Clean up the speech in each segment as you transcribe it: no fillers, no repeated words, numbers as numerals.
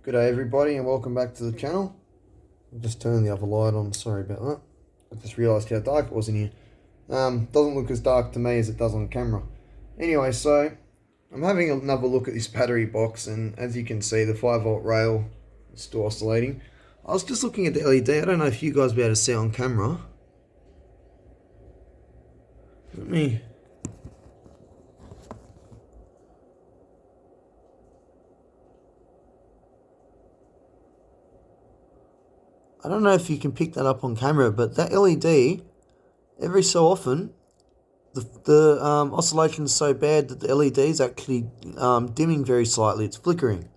G'day everybody and welcome back to the channel. I'll just turn the other light on, sorry about that. I just realised how dark it was in here. Doesn't look as dark to me as it does on camera. Anyway, so I'm having another look at this battery box, and as you can see the 5-volt rail is still oscillating. I was just looking at the LED, I don't know if you guys will be able to see it on camera. Let me... I don't know if you can pick that up on camera, but that LED, every so often, the oscillation is so bad that the LED is actually dimming very slightly. It's flickering.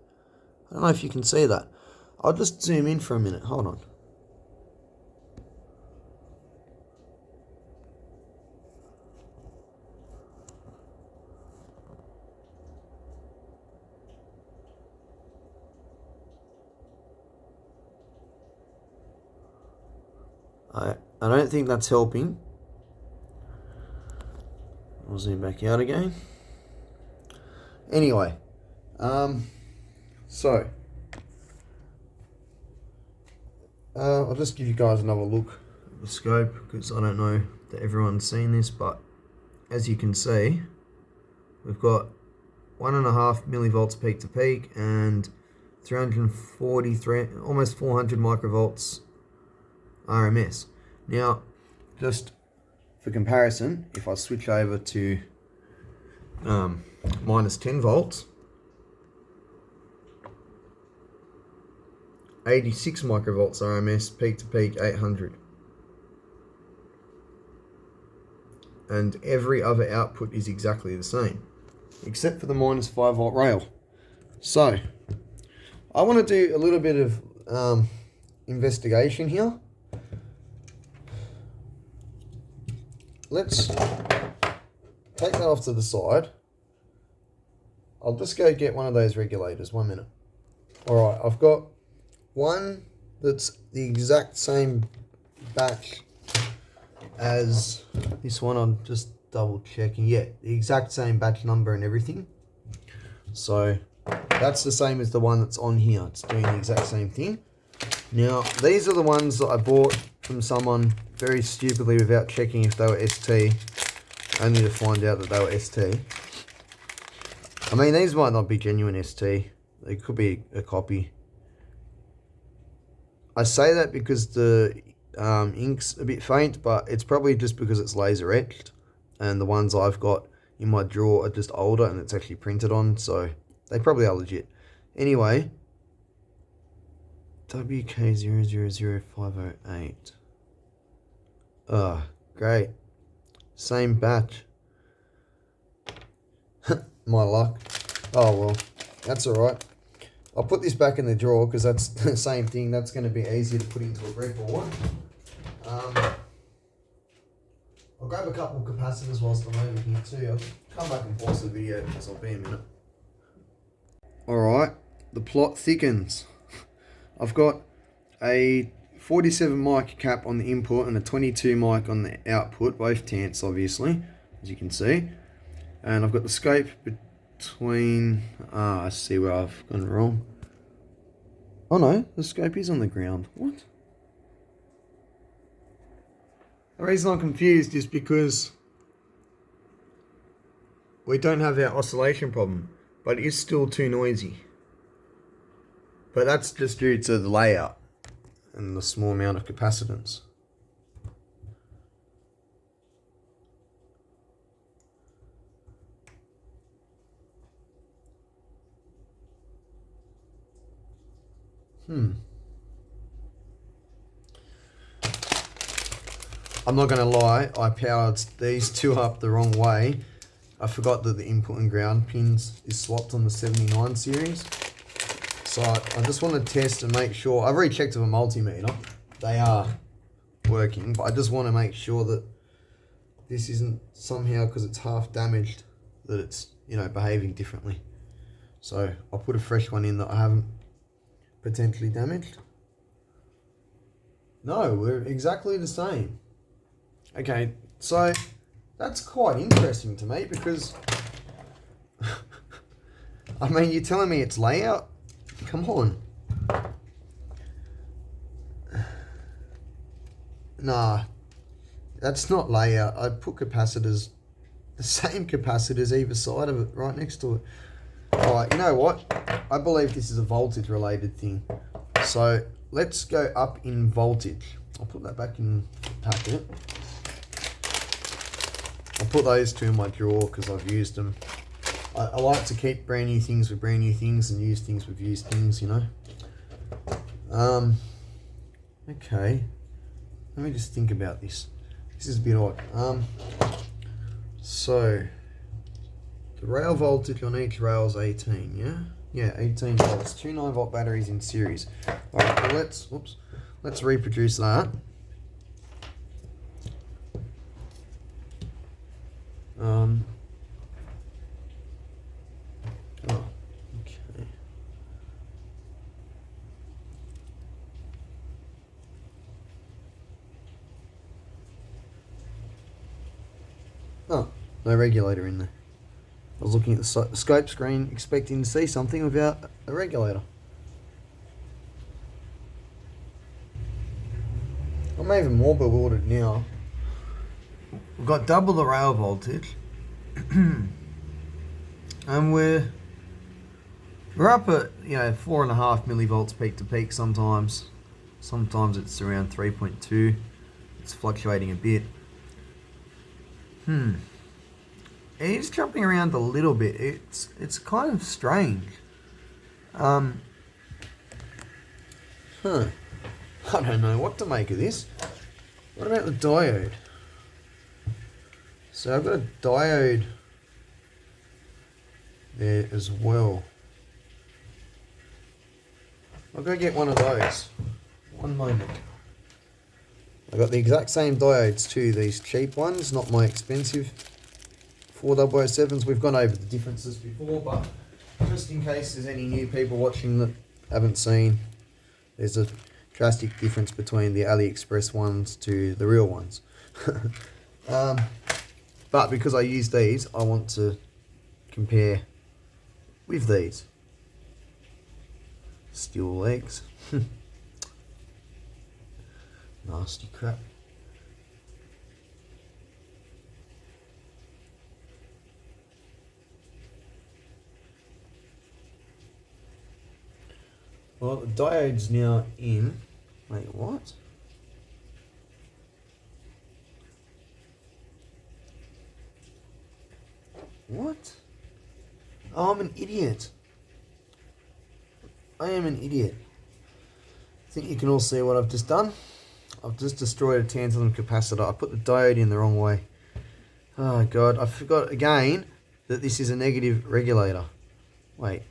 I don't know if you can see that. I'll just zoom in for a minute. Hold on. I don't think that's helping. I'll zoom back out again. Anyway, so I'll just give you guys another look at the scope because I don't know that everyone's seen this, but as you can see, we've got 1.5 millivolts peak to peak and 343, almost 400 microvolts RMS. Now, just for comparison, if I switch over to minus 10 volts, 86 microvolts RMS, peak to peak 800. And every other output is exactly the same, except for the minus 5-volt rail. So, I want to do a little bit of investigation here. Let's take that off to the side. I'll just go get one of those regulators, 1 minute. Alright, I've got one that's the exact same batch as this one. I'm just double checking. Yeah, the exact same batch number and everything. So that's the same as the one that's on here. It's doing the exact same thing. Now, these are the ones that I bought from someone very stupidly without checking if they were ST, only to find out that they were ST. I mean, these might not be genuine ST. They could be a copy. I say that because the ink's a bit faint, but it's probably just because it's laser etched, and the ones I've got in my drawer are just older and it's actually printed on, so they probably are legit. Anyway, WK000508. Great. Same batch. My luck. Oh well, that's alright. I'll put this back in the drawer because that's the same thing. That's going to be easier to put into a breadboard. I'll grab a couple of capacitors whilst I'm over here too. I'll come back and pause the video because I'll be a minute. Alright, the plot thickens. I've got a 47 mic cap on the input and a 22 mic on the output, both tense obviously, as you can see. And I've got the scope between, I see where I've gone wrong. Oh no, the scope is on the ground. What? The reason I'm confused is because we don't have our oscillation problem, but it is still too noisy. But that's just due to the layout and the small amount of capacitance. I'm not going to lie, I powered these two up the wrong way. I forgot that the input and ground pins is swapped on the 79 series. So I just want to test and make sure. I've already checked with a multimeter. They are working, but I just want to make sure that this isn't somehow, because it's half damaged, that it's, you know, behaving differently. So I'll put a fresh one in that I haven't potentially damaged. No, we're exactly the same. Okay, so that's quite interesting to me because I mean, you're telling me it's layout? Come on. Nah, that's not layout. I put capacitors, the same capacitors either side of it, right next to it. Alright, you know what? I believe this is a voltage related thing. So let's go up in voltage. I'll put that back in the packet. I'll put those two in my drawer because I've used them. I like to keep brand new things with brand new things and use things with used things, you know. Okay. Let me just think about this. This is a bit odd. So the rail voltage on each rail is 18, yeah? Yeah, 18 volts. Two 9-volt batteries in series. Alright, well let's reproduce that. Oh, okay. Oh, no regulator in there. I was looking at the scope screen expecting to see something without a regulator. I'm even more bewildered now. We've got double the rail voltage. And we're up at, 4.5 millivolts peak to peak sometimes. Sometimes it's around 3.2. It's fluctuating a bit. It is jumping around a little bit. It's kind of strange. I don't know what to make of this. What about the diode? So I've got a diode there as well. I'll go get one of those. One moment. I got the exact same diodes too, these cheap ones, not my expensive 4007s. We've gone over the differences before, but just in case there's any new people watching that haven't seen, there's a drastic difference between the AliExpress ones to the real ones. But because I use these, I want to compare with these. Steel legs. Nasty crap. Well, the diode's now in. Wait, what? What? Oh, I'm an idiot. I am an idiot. I think you can all see what I've just done. I've just destroyed a tantalum capacitor. I put the diode in the wrong way. Oh god, I forgot again that this is a negative regulator. Wait.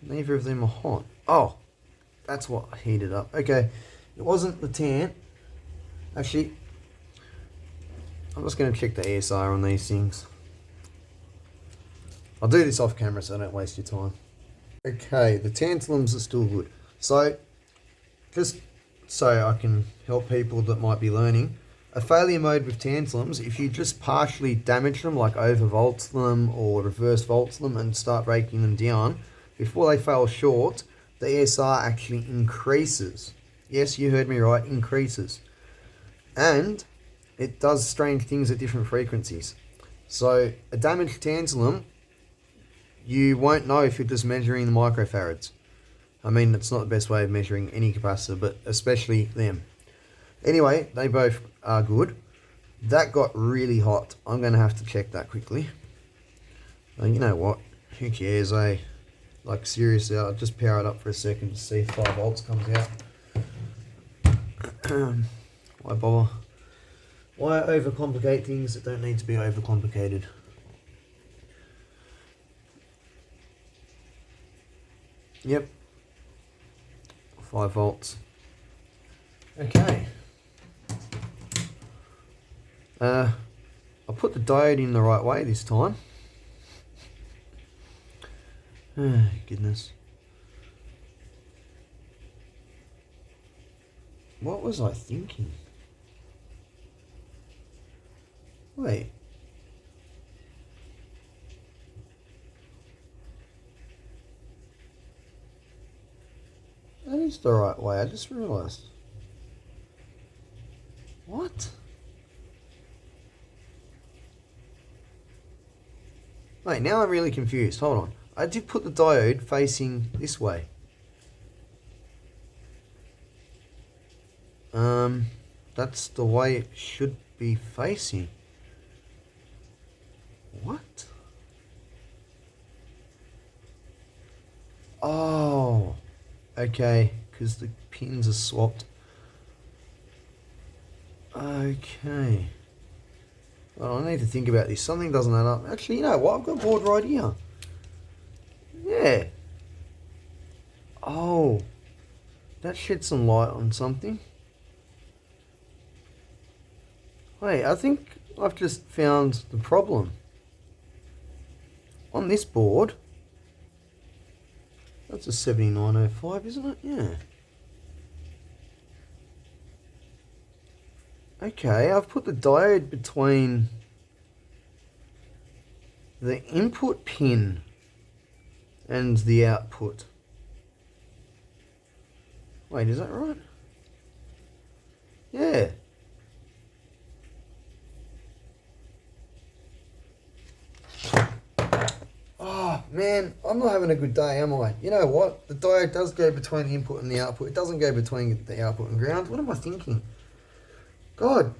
Neither of them are hot. Oh, that's what heated up. Okay, it wasn't the tan. Actually, I'm just going to check the ESR on these things. I'll do this off camera so I don't waste your time. Okay, the tantalums are still good. So, just so I can help people that might be learning, a failure mode with tantalums, if you just partially damage them, like overvolts them or reverse volts them and start breaking them down, before they fail short, the ESR actually increases. Yes, you heard me right, increases. And it does strange things at different frequencies. So a damaged tantalum, you won't know if you're just measuring the microfarads. I mean, it's not the best way of measuring any capacitor, but especially them. Anyway, they both are good. That got really hot. I'm going to have to check that quickly. You know what? Who cares, eh? Like, seriously, I'll just power it up for a second to see if 5 volts comes out. Why bother? Why overcomplicate things that don't need to be overcomplicated? Yep. 5 volts. Okay. I put the diode in the right way this time. Oh, goodness. What was I thinking? Wait. That is the right way, I just realised. Wait, now I'm really confused. Hold on. I did put the diode facing this way. That's the way it should be facing. What? Oh, okay, because the pins are swapped. Okay. Well, I need to think about this. Something doesn't add up. Actually, you know what? I've got a board right here. Yeah. Oh, that shed some light on something. Wait, I think I've just found the problem. On this board, that's a 7905, isn't it? Yeah. Okay, I've put the diode between the input pin and the output. Wait, is that right? Yeah. Oh, man, I'm not having a good day, am I? You know what? The diode does go between the input and the output. It doesn't go between the output and ground. What am I thinking? God,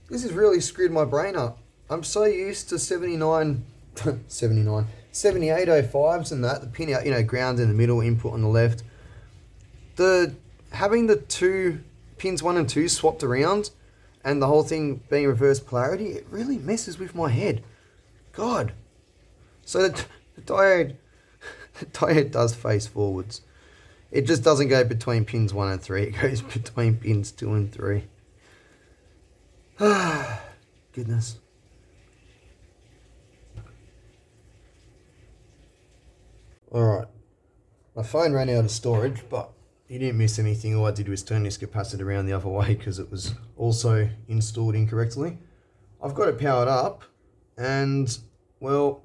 this has really screwed my brain up. I'm so used to 7805s and that, the pin out, you know, ground in the middle, input on the left. Having the two pins 1 and 2 swapped around and the whole thing being reverse polarity, it really messes with my head. God. So the diode does face forwards. It just doesn't go between pins 1 and 3. It goes between pins 2 and 3. Ah, goodness. Alright. My phone ran out of storage, but you didn't miss anything. All I did was turn this capacitor around the other way because it was also installed incorrectly. I've got it powered up and, well,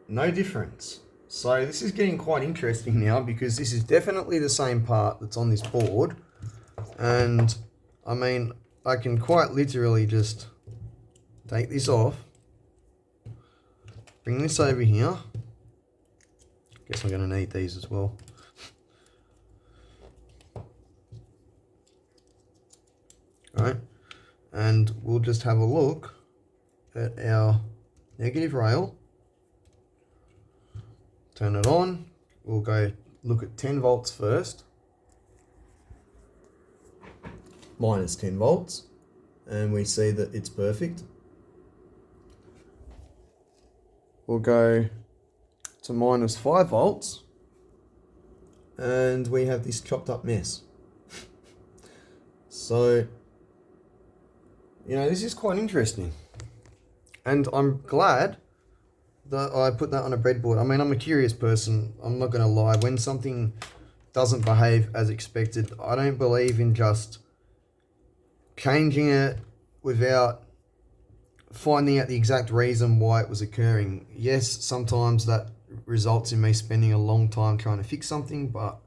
no difference. So this is getting quite interesting now because this is definitely the same part that's on this board. And I mean, I can quite literally just take this off, bring this over here. Guess I'm going to need these as well. Alright, and we'll just have a look at our negative rail. Turn it on. We'll go look at 10 volts first. Minus 10 volts. And we see that it's perfect. We'll go to minus 5 volts. And we have this chopped up mess. So, you know, this is quite interesting. And I'm glad that I put that on a breadboard. I mean, I'm a curious person. I'm not going to lie. When something doesn't behave as expected, I don't believe in just changing it without finding out the exact reason why it was occurring. Yes, sometimes that results in me spending a long time trying to fix something, but,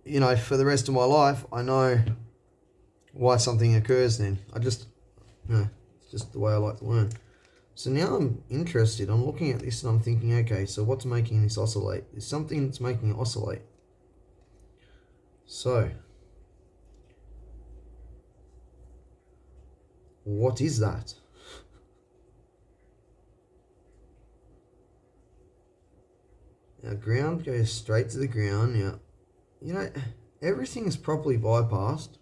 you know, for the rest of my life, I know why something occurs then. It's just the way I like to learn. So now I'm interested. I'm looking at this and I'm thinking, okay, so what's making this oscillate? There's something that's making it oscillate. So, what is that? Now, ground goes straight to the ground. Now, you know, everything is properly bypassed.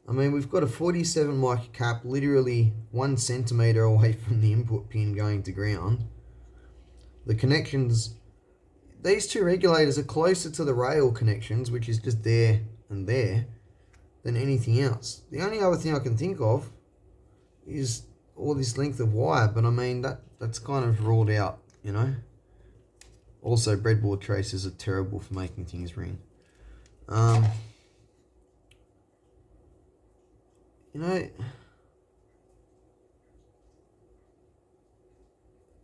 I mean, we've got a 47 mic cap literally 1 centimeter away from the input pin going to ground. The connections, these two regulators are closer to the rail connections, which is just there and there, than anything else. The only other thing I can think of is all this length of wire, but I mean, that's kind of ruled out, you know. Also, breadboard traces are terrible for making things ring. You know,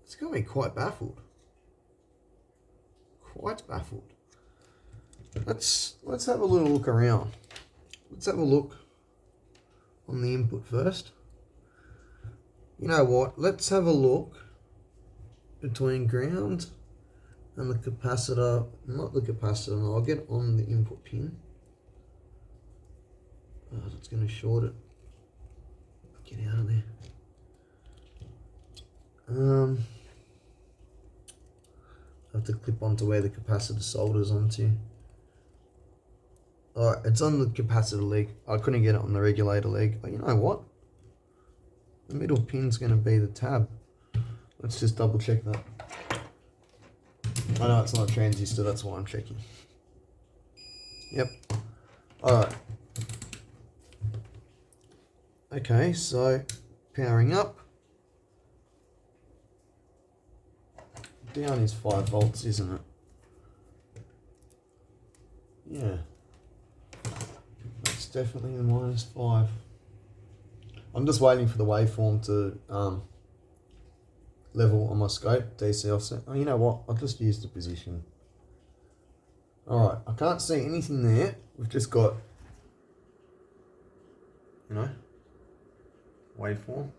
it's got me quite baffled. Quite baffled. Let's have a little look around. Let's have a look on the input first. You know what? Let's have a look between ground and the capacitor. Not the capacitor, no, I'll get on the input pin. Oh, it's going to short it. Get out of there. I have to clip onto where the capacitor solders onto. Alright, it's on the capacitor leg. I couldn't get it on the regulator leg. But you know what? The middle pin's going to be the tab. Let's just double check that. I know it's not a transistor, that's why I'm checking. Yep. Alright. Okay, so powering up. Down is 5 volts, isn't it? Yeah. That's definitely the -5. I'm just waiting for the waveform to level on my scope, DC offset. Oh, you know what? I'll just use the position. Alright, I can't see anything there. We've just got, you know, waveform.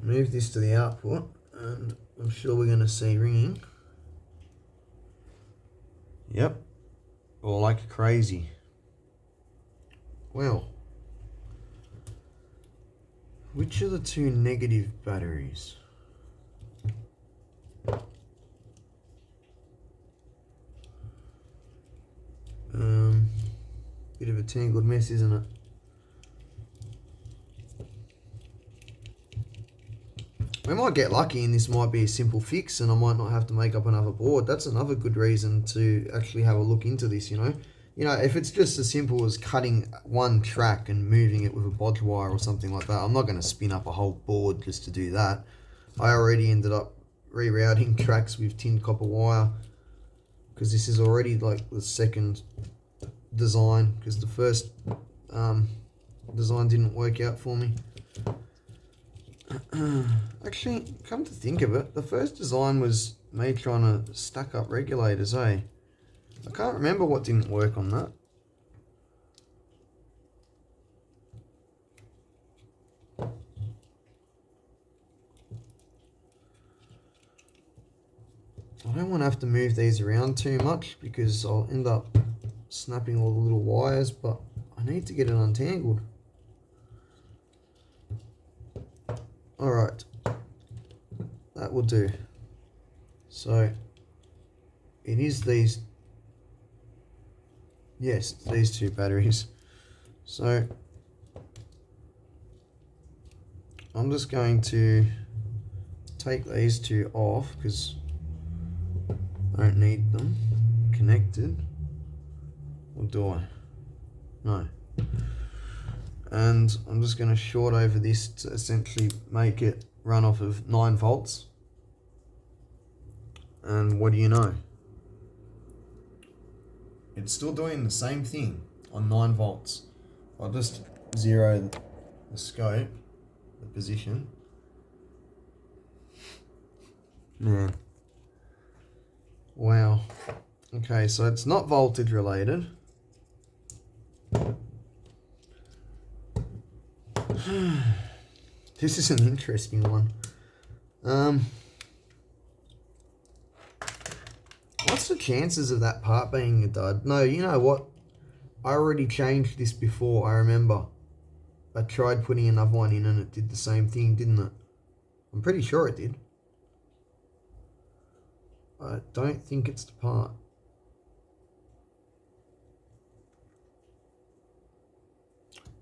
Move this to the output, and I'm sure we're going to see ringing. Yep. Or like crazy. Well, which are the two negative batteries? Bit of a tangled mess, isn't it? We might get lucky and this might be a simple fix and I might not have to make up another board. That's another good reason to actually have a look into this, you know. You know, if it's just as simple as cutting one track and moving it with a bodge wire or something like that, I'm not going to spin up a whole board just to do that. I already ended up rerouting tracks with tin copper wire because this is already like the second design, because the first design didn't work out for me. Actually, come to think of it, the first design was me trying to stack up regulators, eh? I can't remember what didn't work on that. I don't want to have to move these around too much because I'll end up snapping all the little wires, but I need to get it untangled. Alright, that will do. So, it is these, yes, these two batteries. So, I'm just going to take these two off because I don't need them connected. Or do I? No. And I'm just going to short over this to essentially make it run off of 9 volts. And what do you know? It's still doing the same thing on 9 volts. I'll just zero the scope, the position. Man. Wow. Okay, so it's not voltage related. This is an interesting one. What's the chances of that part being a dud? No, you know what? I already changed this before, I remember. I tried putting another one in and it did the same thing, didn't it? I'm pretty sure it did. I don't think it's the part.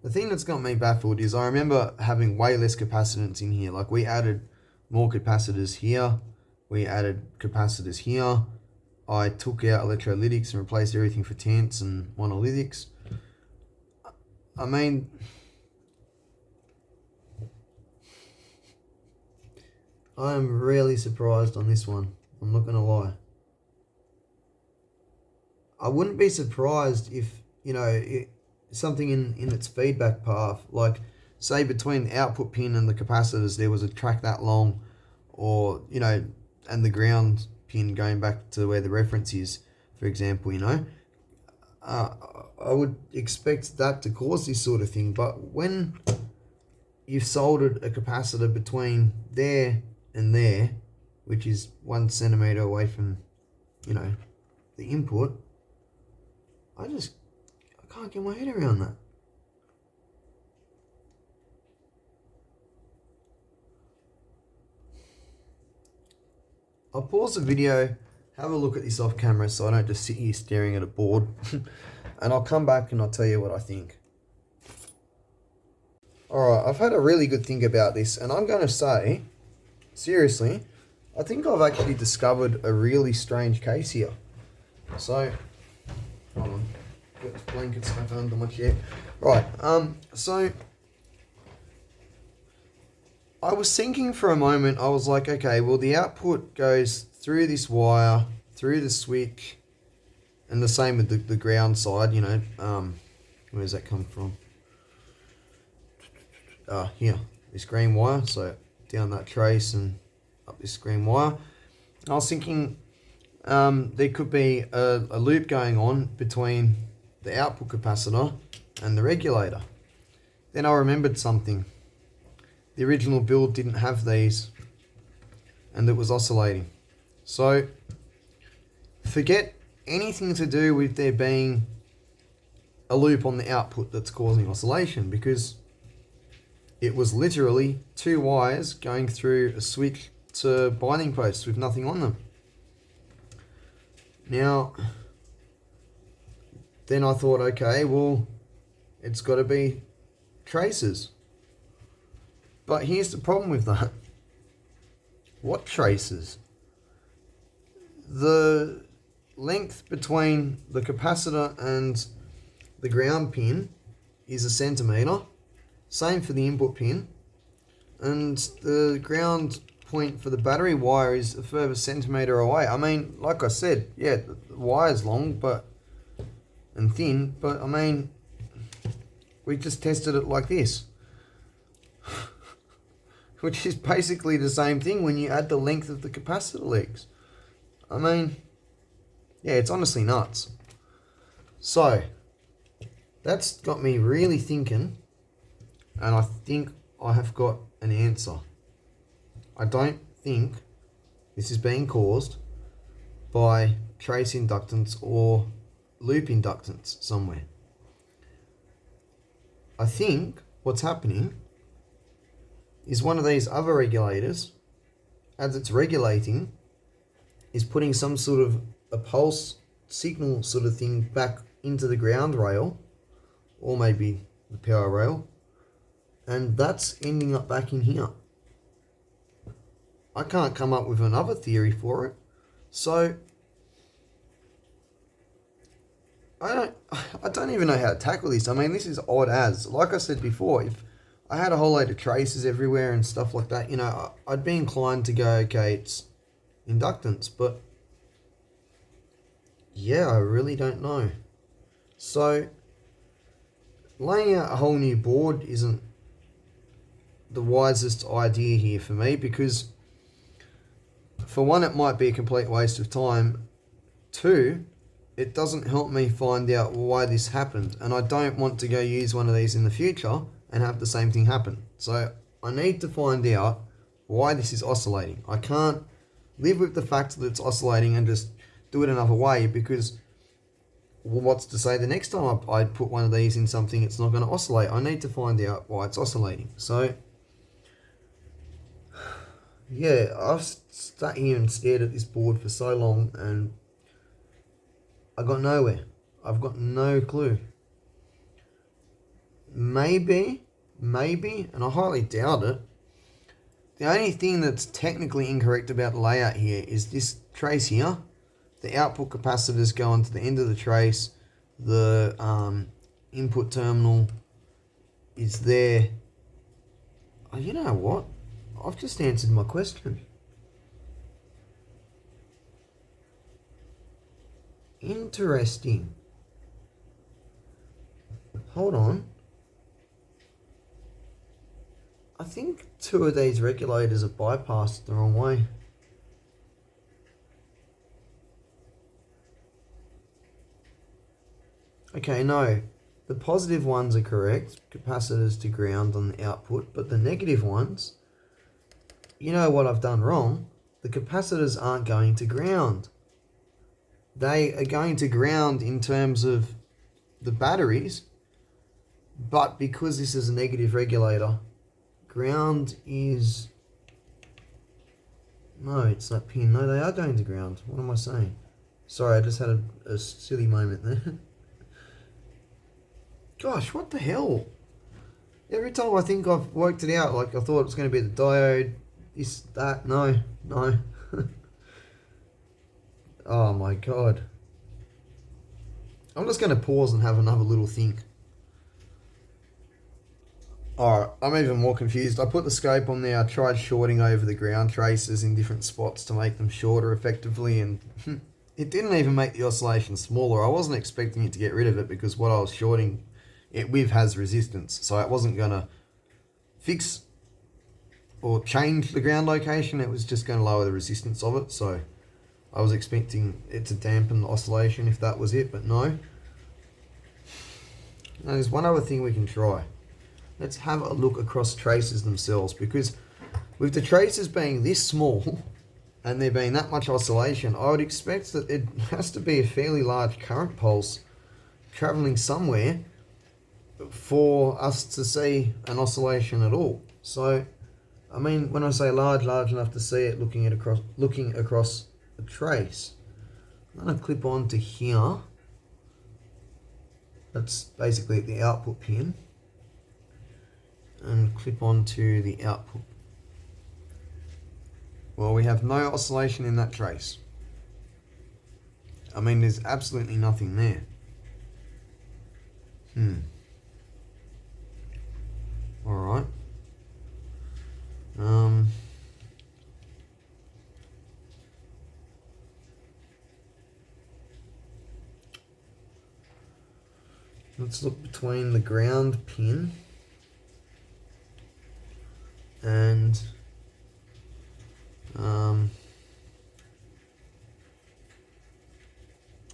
The thing that's got me baffled is I remember having way less capacitance in here. Like we added more capacitors here. We added capacitors here. I took out electrolytics and replaced everything for tents and monolithics. I mean, I am really surprised on this one. I'm not going to lie. I wouldn't be surprised if, you know, something in its feedback path, like say between the output pin and the capacitors there was a track that long, or, you know, and the ground pin going back to where the reference is. for example, you know. I would expect that to cause this sort of thing, but when you've soldered a capacitor between there and there, which is 1 centimeter away from, you know, the input, I can't get my head around that. I'll pause the video, have a look at this off camera so I don't just sit here staring at a board, and I'll come back and I'll tell you what I think. Alright, I've had a really good think about this, and I'm going to say, seriously, I think I've actually discovered a really strange case here. So, hold on, get this blanket stuck under my chair. Right, so I was thinking for a moment, I was like, okay, well the output goes through this wire, through the switch, and the same with the ground side, you know, where does that come from? Here, this green wire, so down that trace and up this green wire. I was thinking there could be a loop going on between the output capacitor and the regulator. Then I remembered something. The original build didn't have these, and it was oscillating. So forget anything to do with there being a loop on the output that's causing oscillation, because it was literally 2 wires going through a switch to binding posts with nothing on them. Now, then I thought, okay, well, it's got to be traces. But here's the problem with that. What traces? The length between the capacitor and the ground pin is 1 centimeter. Same for the input pin. And the ground point for the battery wire is a further centimeter away. I mean, like I said, yeah, the wire's long and thin, but I mean, we just tested it like this. Which is basically the same thing when you add the length of the capacitor legs. I mean, yeah, it's honestly nuts. So, that's got me really thinking, and I think I have got an answer. I don't think this is being caused by trace inductance or loop inductance somewhere. I think what's happening is one of these other regulators, as it's regulating, is putting some sort of a pulse signal sort of thing back into the ground rail, or maybe the power rail, and that's ending up back in here. I can't come up with another theory for it, so I don't even know how to tackle this. I mean, this is odd as. Like I said before, if I had a whole load of traces everywhere and stuff like that, you know, I'd be inclined to go, okay, it's inductance, but yeah, I really don't know. So laying out a whole new board isn't the wisest idea here for me, because for one, it might be a complete waste of time. 2, it doesn't help me find out why this happened, and I don't want to go use one of these in the future and have the same thing happen. So I need to find out why this is oscillating. I can't live with the fact that it's oscillating and just do it another way, because well, what's to say the next time I put one of these in something it's not going to oscillate? I need to find out why it's oscillating. So yeah, I've sat here and stared at this board for so long and I got nowhere. I've got no clue. Maybe, and I highly doubt it, the only thing that's technically incorrect about the layout here is this trace here. The output capacitors go onto the end of the trace. The input terminal is there. Oh, you know what? I've just answered my question. Interesting. Hold on. I think 2 of these regulators are bypassed the wrong way. Okay, no. The positive ones are correct, capacitors to ground on the output, but the negative ones, you know what I've done wrong? The capacitors aren't going to ground. They are going to ground in terms of the batteries, but because this is a negative regulator, ground is... No, it's that pin. No, they are going to ground. What am I saying? Sorry, I just had a silly moment there. Gosh, what the hell? Every time I think I've worked it out, like I thought it was going to be the diode, this, that, no. Oh my god. I'm just going to pause and have another little think. Alright, I'm even more confused. I put the scope on there, I tried shorting over the ground traces in different spots to make them shorter effectively, and it didn't even make the oscillation smaller. I wasn't expecting it to get rid of it because what I was shorting it with has resistance, so it wasn't going to fix or change the ground location, it was just going to lower the resistance of it, so I was expecting it to dampen the oscillation if that was it, but no. Now there's one other thing we can try. Let's have a look across traces themselves, because with the traces being this small and there being that much oscillation, I would expect that it has to be a fairly large current pulse travelling somewhere for us to see an oscillation at all. So, I mean, when I say large enough to see it looking across a trace, I'm going to clip on to here. That's basically the output pin. And clip onto the output. Well, we have no oscillation in that trace. I mean, there's absolutely nothing there. Alright. Let's look between the ground pin and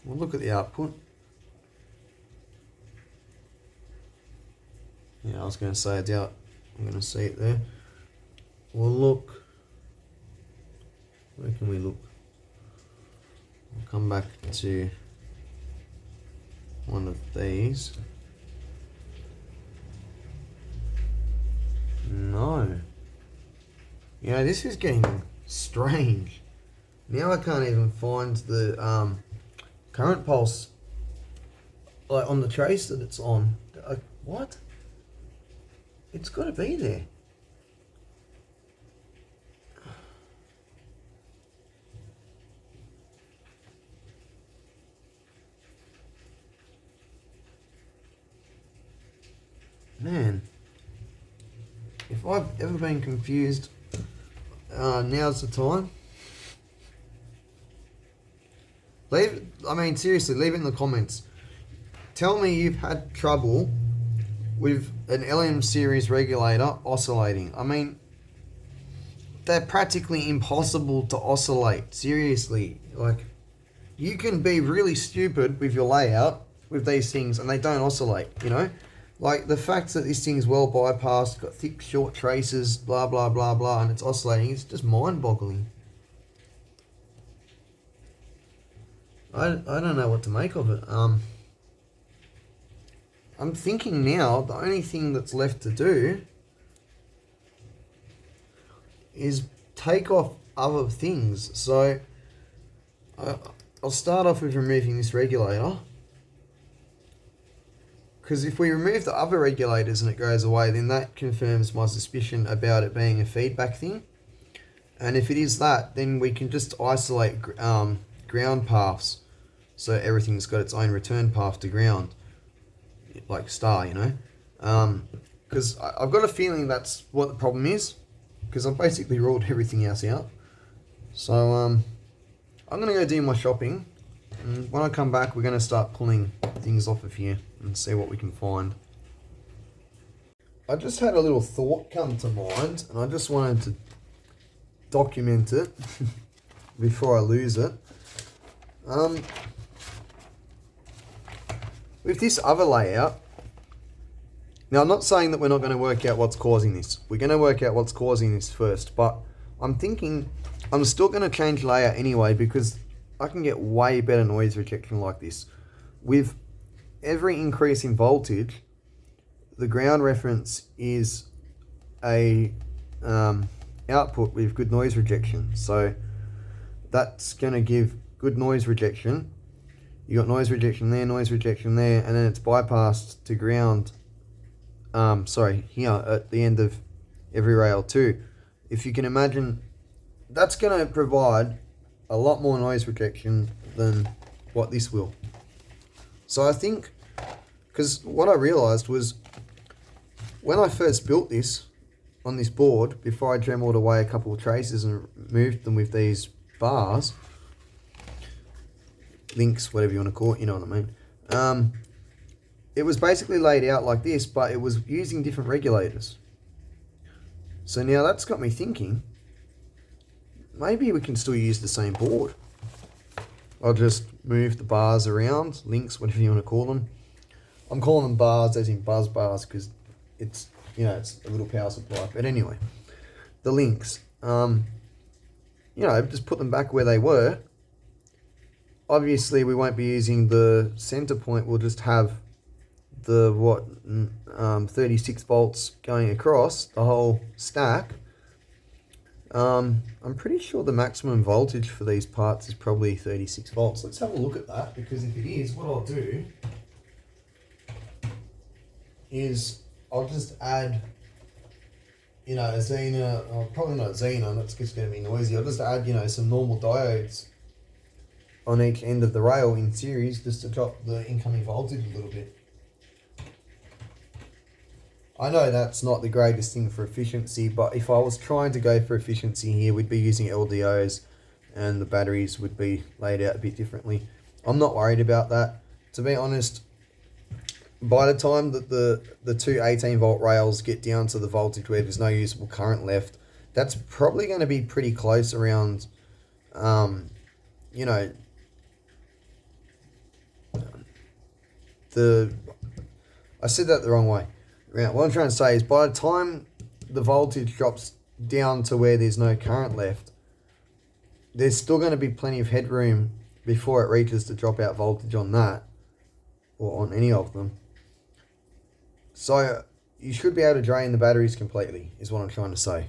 we'll look at the output. Yeah, I was going to say I doubt I'm going to see it there. We'll look. Where can we look? I'll come back to one of these. No. You know, this is getting strange. Now I can't even find the current pulse like on the trace that it's on. What? It's got to be there. Man, if I've ever been confused, now's the time. Seriously, leave it in the comments. Tell me you've had trouble with an LM series regulator oscillating. I mean, they're practically impossible to oscillate. Seriously, like, you can be really stupid with your layout with these things and they don't oscillate, you know? Like, the fact that this thing's well bypassed, got thick, short traces, blah, blah, blah, blah, and it's oscillating, it's just mind-boggling. I don't know what to make of it. I'm thinking now the only thing that's left to do is take off other things. So I'll start off with removing this regulator, because if we remove the other regulators and it goes away, then that confirms my suspicion about it being a feedback thing. And if it is that, then we can just isolate ground paths, so everything's got its own return path to ground, like star, you know. Because I've got a feeling that's what the problem is, because I've basically ruled everything else out. So I'm going to go do my shopping, and when I come back we're going to start pulling things off of here and see what we can find. I just had a little thought come to mind, and I just wanted to document it before I lose it. with this other layout, now I'm not saying that we're not going to work out what's causing this. We're going to work out what's causing this first, but I'm thinking I'm still going to change layout anyway because I can get way better noise rejection like this. With every increase in voltage, the ground reference is a output with good noise rejection. So that's going to give good noise rejection. You got noise rejection there, and then it's bypassed to ground. Here at the end of every rail too. If you can imagine, that's going to provide a lot more noise rejection than what this will. So I think, because what I realized was when I first built this on this board, before I dremeled away a couple of traces and moved them with these bars, links, whatever you want to call it, you know what I mean. It was basically laid out like this, but it was using different regulators. So now that's got me thinking, maybe we can still use the same board. I'll just move the bars around, links, whatever you want to call them. I'm calling them bars as in buzz bars because it's, it's a little power supply. But anyway, the links, just put them back where they were. Obviously, we won't be using the center point. We'll just have the 36 volts going across the whole stack. I'm pretty sure the maximum voltage for these parts is probably 36 volts. Let's have a look at that, because if it is, what I'll do is I'll just add, a Zener, probably not Zener, that's just going to be noisy. I'll just add, some normal diodes on each end of the rail in series just to drop the incoming voltage a little bit. I know that's not the greatest thing for efficiency, but if I was trying to go for efficiency here, we'd be using LDOs and the batteries would be laid out a bit differently. I'm not worried about that. To be honest, by the time that the two 18-volt rails get down to the voltage where there's no usable current left, that's probably going to be pretty close around, I said that the wrong way. What I'm trying to say is by the time the voltage drops down to where there's no current left, there's still going to be plenty of headroom before it reaches the dropout voltage on that, or on any of them. So you should be able to drain the batteries completely, is what I'm trying to say.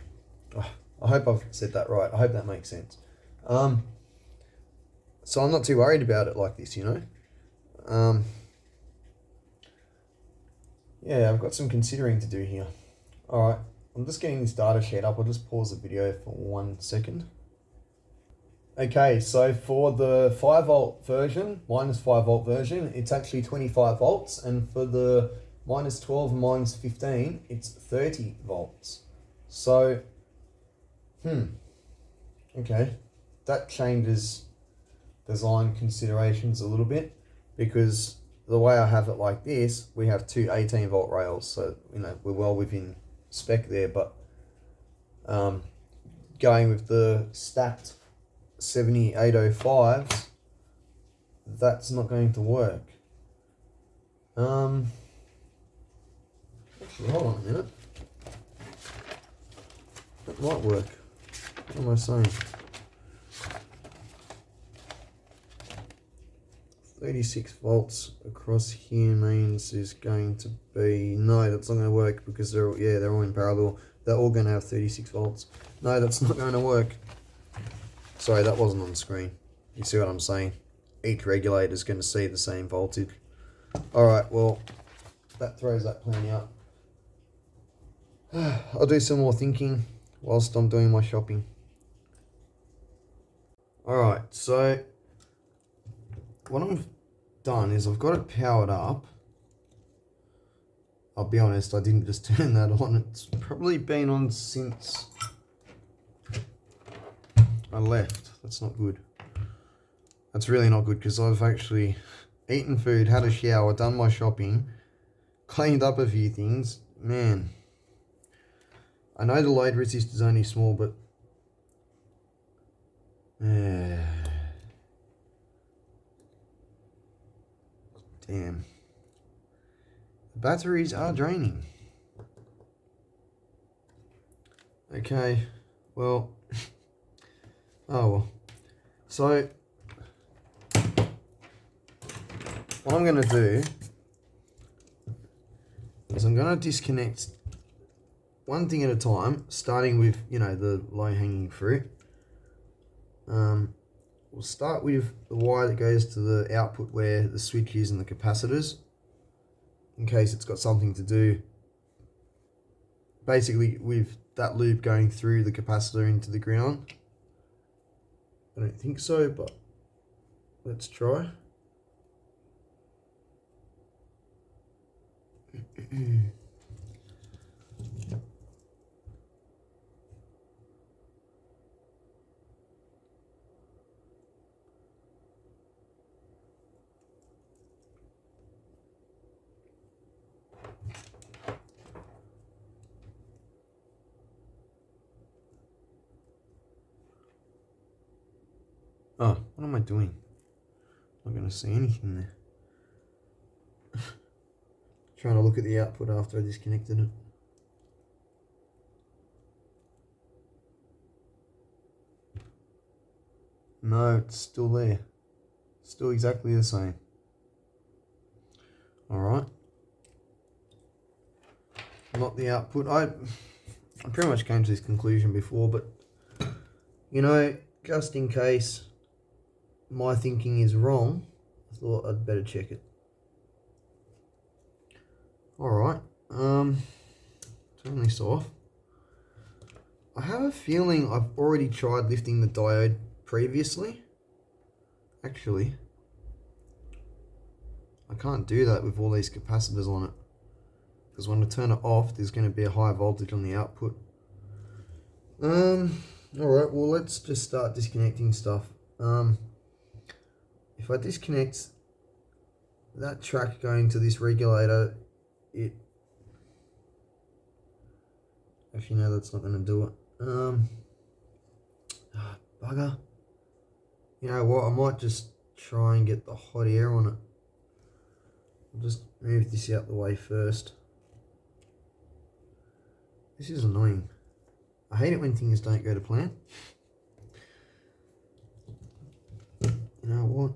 Oh, I hope I've said that right. I hope that makes sense. So I'm not too worried about it like this, Yeah, I've got some considering to do here. Alright, I'm just getting this data sheet up. I'll just pause the video for 1 second. Okay, so for the 5 volt version, minus 5 volt version, it's actually 25 volts. And for the minus 12 and minus 15, it's 30 volts. So, okay. That changes design considerations a little bit, because the way I have it like this, we have two 18-volt rails, so we're well within spec there. But going with the stacked 7805s, that's not going to work. Actually, hold on a minute. That might work. What am I saying? 36 volts across here means is going to be, no, that's not going to work, because they're all in parallel. They're all going to have 36 volts. No, that's not going to work. Sorry, that wasn't on the screen. You see what I'm saying? Each regulator is going to see the same voltage. Alright, well, that throws that plan out. I'll do some more thinking whilst I'm doing my shopping. Alright, so what I've done is I've got it powered up. I'll be honest, I didn't just turn that on. It's probably been on since I left. That's not good. That's really not good, because I've actually eaten food, had a shower, done my shopping, cleaned up a few things. Man, I know the load resist is only small, but damn. batteries are draining. Okay, well, oh well. So, what I'm going to do is I'm going to disconnect one thing at a time, starting with, you know, the low-hanging fruit. We'll start with the wire that goes to the output where the switch is and the capacitors, in case it's got something to do basically with that loop going through the capacitor into the ground. I don't think so, but let's try. Oh, what am I doing? I'm not going to see anything there. Trying to look at the output after I disconnected it. No, it's still there. Still exactly the same. Alright. Not the output. I pretty much came to this conclusion before, but you know, just in case my thinking is wrong, I thought I'd better check it. Alright, turn this off. I have a feeling I've already tried lifting the diode previously. Actually, I can't do that with all these capacitors on it, because when I turn it off, there's going to be a high voltage on the output. Alright, well, let's just start disconnecting stuff. If I disconnect that track going to this regulator, actually no, that's not going to do it. Bugger. You know what, I might just try and get the hot air on it. I'll just move this out the way first. This is annoying. I hate it when things don't go to plan. You know what?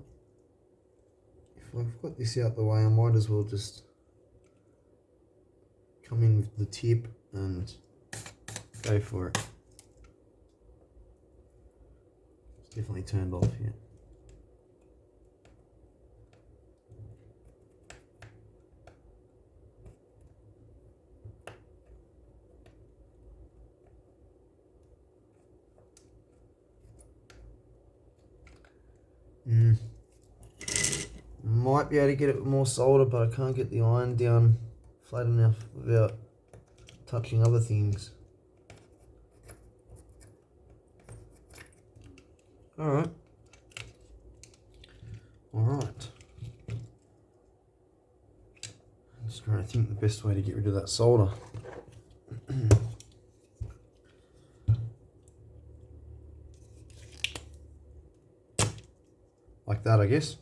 If I've got this out the way, I might as well just come in with the tip and go for it. It's definitely turned off here. Might be able to get it with more solder, but I can't get the iron down flat enough without touching other things. Alright. Alright. I'm just trying to think the best way to get rid of that solder. Like that, I guess.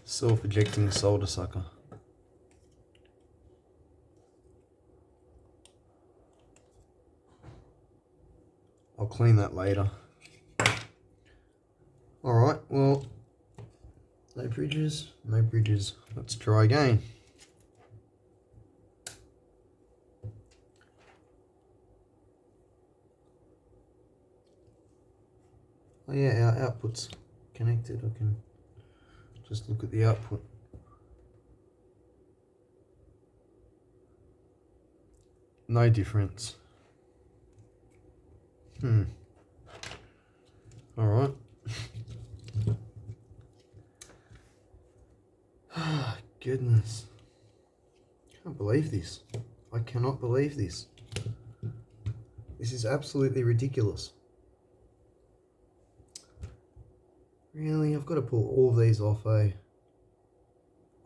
Self-ejecting solder sucker. I'll clean that later. Alright, well, no bridges, no bridges. Let's try again. Oh yeah, our output's connected. I can just look at the output. No difference. Alright. Goodness. Can't believe this. I cannot believe this. This is absolutely ridiculous. Really? I've got to pull all of these off, eh? I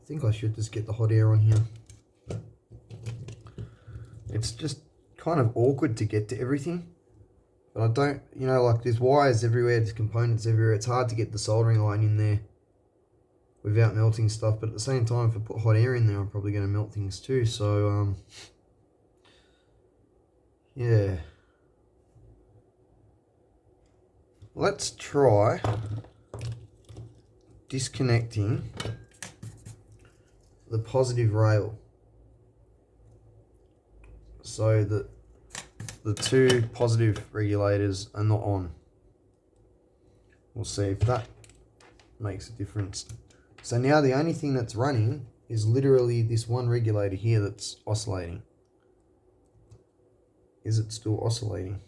think I should just get the hot air on here. It's just kind of awkward to get to everything. But I don't, you know, like there's wires everywhere, there's components everywhere. It's hard to get the soldering line in there. without melting stuff, but at the same time, if I put hot air in there, I'm probably going to melt things too. So, yeah. Let's try disconnecting the positive rail so that the two positive regulators are not on. We'll see if that makes a difference. So now the only thing that's running is literally this one regulator here that's oscillating. Is it still oscillating?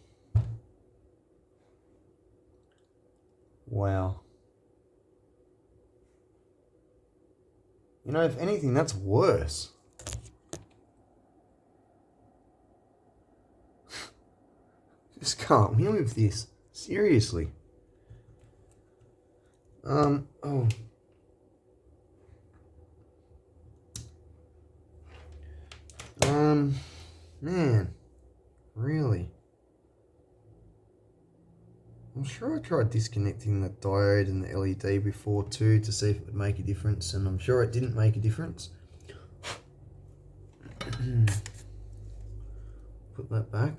Wow. You know, if anything, that's worse. Just can't win with this. Seriously. Oh. Man. Really? I'm sure I tried disconnecting the diode and the LED before too to see if it would make a difference, and I'm sure it didn't make a difference. Put that back.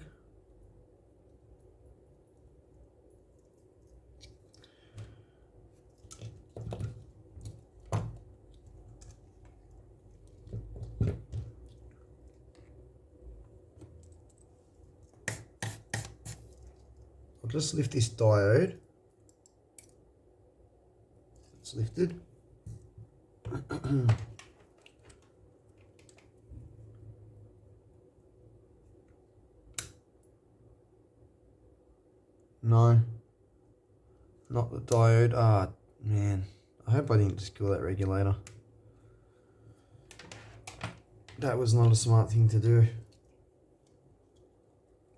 I'll just lift this diode. It's lifted. No, not the diode. Ah, man. I hope I didn't just kill that regulator. That was not a smart thing to do.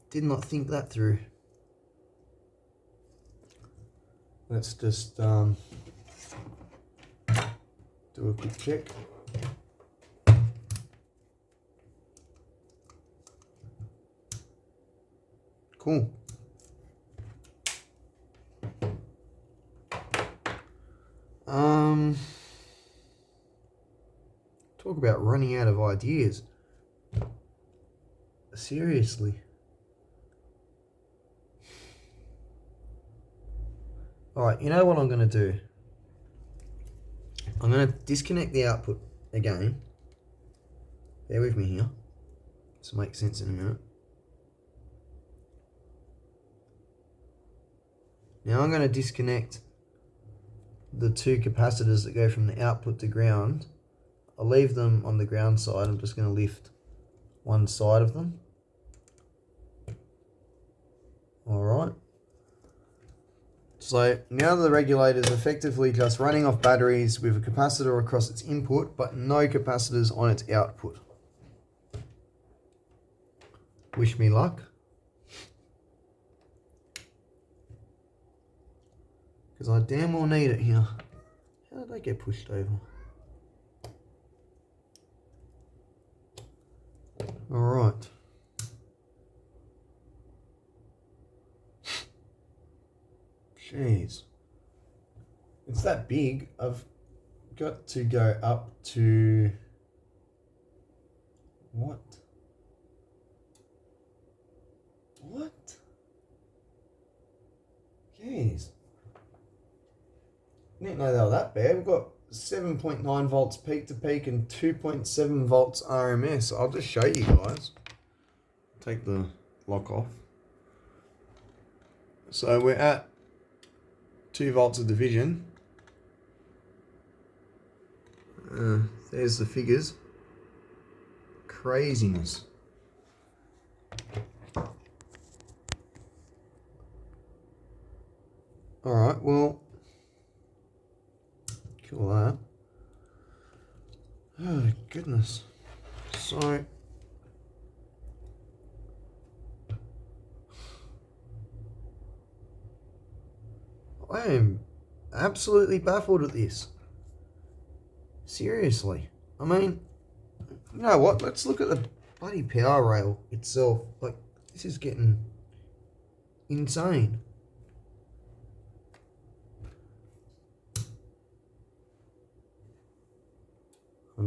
Did not think that through. Let's just do a quick check. Cool. Talk about running out of ideas. Seriously. Alright, you know what I'm going to do? I'm going to disconnect the output again. Bear with me here. This will make sense in a minute. Now I'm going to disconnect the two capacitors that go from the output to ground. I'll leave them on the ground side. I'm just going to lift one side of them. Alright. So now the regulator is effectively just running off batteries with a capacitor across its input, but no capacitors on its output. Wish me luck. Because I damn well need it here. How did I get pushed over? Alright. Jeez. It's that big. I've got to go up to... What? What? Jeez. I didn't know they were that bad. We've got 7.9 volts peak to peak and 2.7 volts RMS. I'll just show you guys. Take the lock off. So we're at 2 volts of division. There's the figures. Craziness. Alright, well, kill that. Oh, goodness. So, I am absolutely baffled at this. Seriously. I mean, you know what? Let's look at the bloody power rail itself. Like, this is getting insane.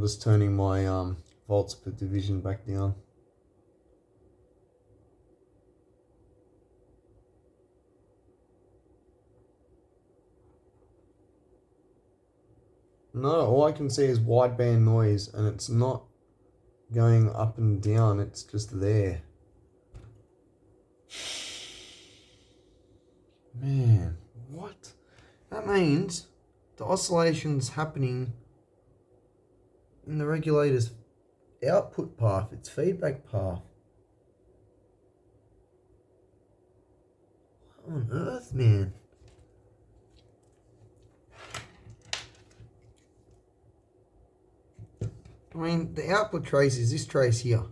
I'm just turning my volts per division back down. No, all I can see is wideband noise, and it's not going up and down, it's just there. Man, what? That means the oscillation's happening in the regulator's output path, its feedback path. What on earth, man? I mean, the output trace is this trace here,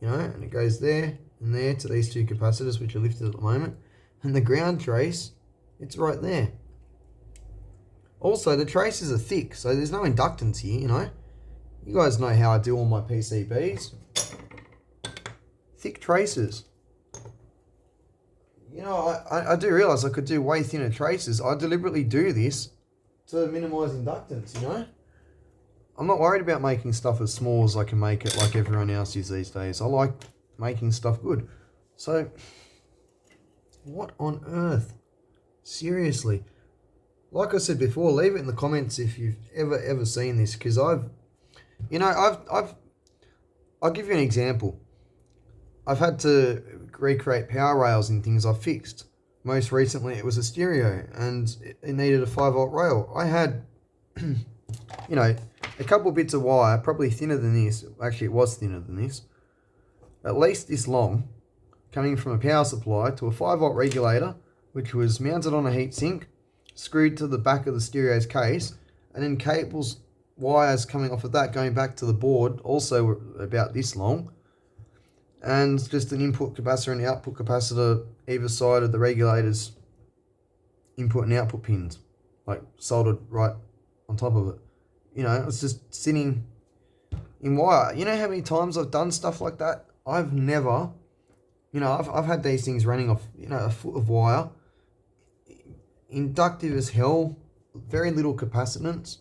you know, and it goes there and there to these two capacitors, which are lifted at the moment. And the ground trace, it's right there. Also, the traces are thick, so there's no inductance here, you know. You guys know how I do all my PCBs. Thick traces. You know, I do realise I could do way thinner traces. I deliberately do this to minimise inductance, you know. I'm not worried about making stuff as small as I can make it like everyone else is these days. I like making stuff good. So, what on earth? Seriously. Like I said before, leave it in the comments if you've ever seen this, because I'll give you an example. I've had to recreate power rails in things I've fixed. Most recently it was a stereo and it needed a 5-volt rail. I had, you know, a couple bits of wire, probably thinner than this. Actually, it was thinner than this. At least this long, coming from a power supply to a 5-volt regulator, which was mounted on a heatsink, screwed to the back of the stereo's case, and then cables, wires coming off of that going back to the board, also about this long, and just an input capacitor and output capacitor either side of the regulator's input and output pins, like soldered right on top of it. You know, it's just sitting in wire. You know how many times I've done stuff like that? I've never, you know, I've had these things running off, you know, a foot of wire, inductive as hell, very little capacitance,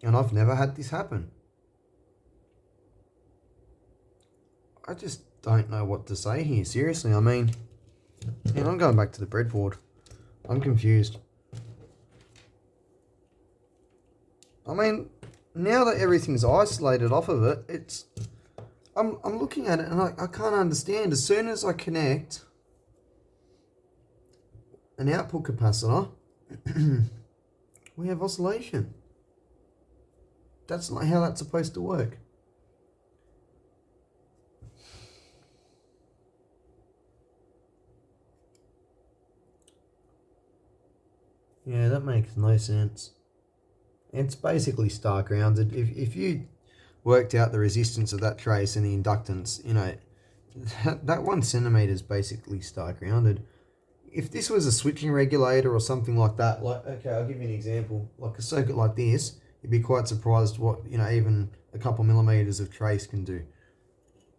and I've never had this happen. I just don't know what to say here, seriously. I mean, man, I'm going back to the breadboard. I'm confused. I mean, now that everything's isolated off of it, it's... I'm looking at it and I can't understand. As soon as I connect an output capacitor, we have oscillation. That's not how that's supposed to work. Yeah, that makes no sense. It's basically star grounded. If you worked out the resistance of that trace and the inductance, you know, that 1 centimeter is basically star grounded. If this was a switching regulator or something like that, like, okay, I'll give you an example. Like a circuit like this, you'd be quite surprised what, you know, even a couple millimeters of trace can do.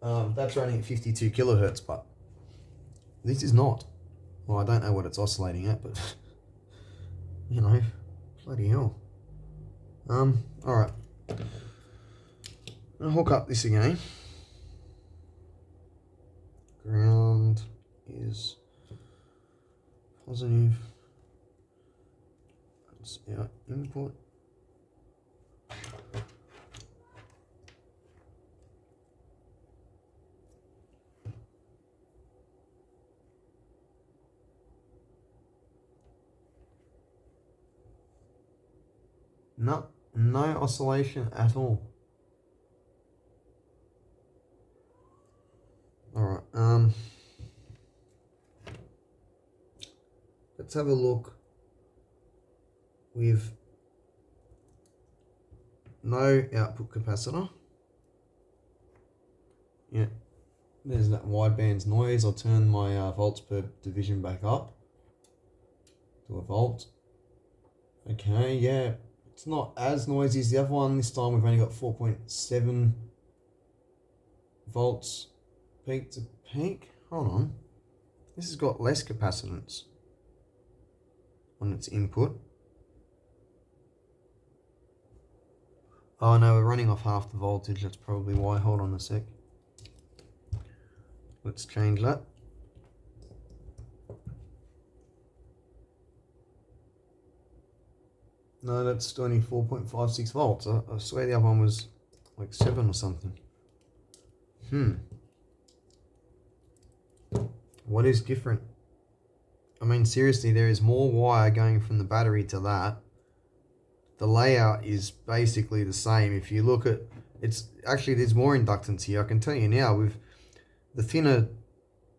That's running at 52 kilohertz, but this is not. Well, I don't know what it's oscillating at, but, you know, bloody hell. Alright. I'll hook up this again. Ground is positive. That's our input. No oscillation at all. Alright, let's have a look with no output capacitor. Yeah, there's that wideband's noise. I'll turn my volts per division back up to a volt. Okay, yeah, it's not as noisy as the other one. This time we've only got 4.7 volts peak to peak. Hold on. This has got less capacitance on its input. Oh no, we're running off half the voltage, that's probably why. Hold on a sec. Let's change that. No, that's 24.56 volts. I swear the other one was like 7 or something. What is different? I mean, seriously, there is more wire going from the battery to that. The layout is basically the same. If you look at, it's actually, there's more inductance here. I can tell you now, with the thinner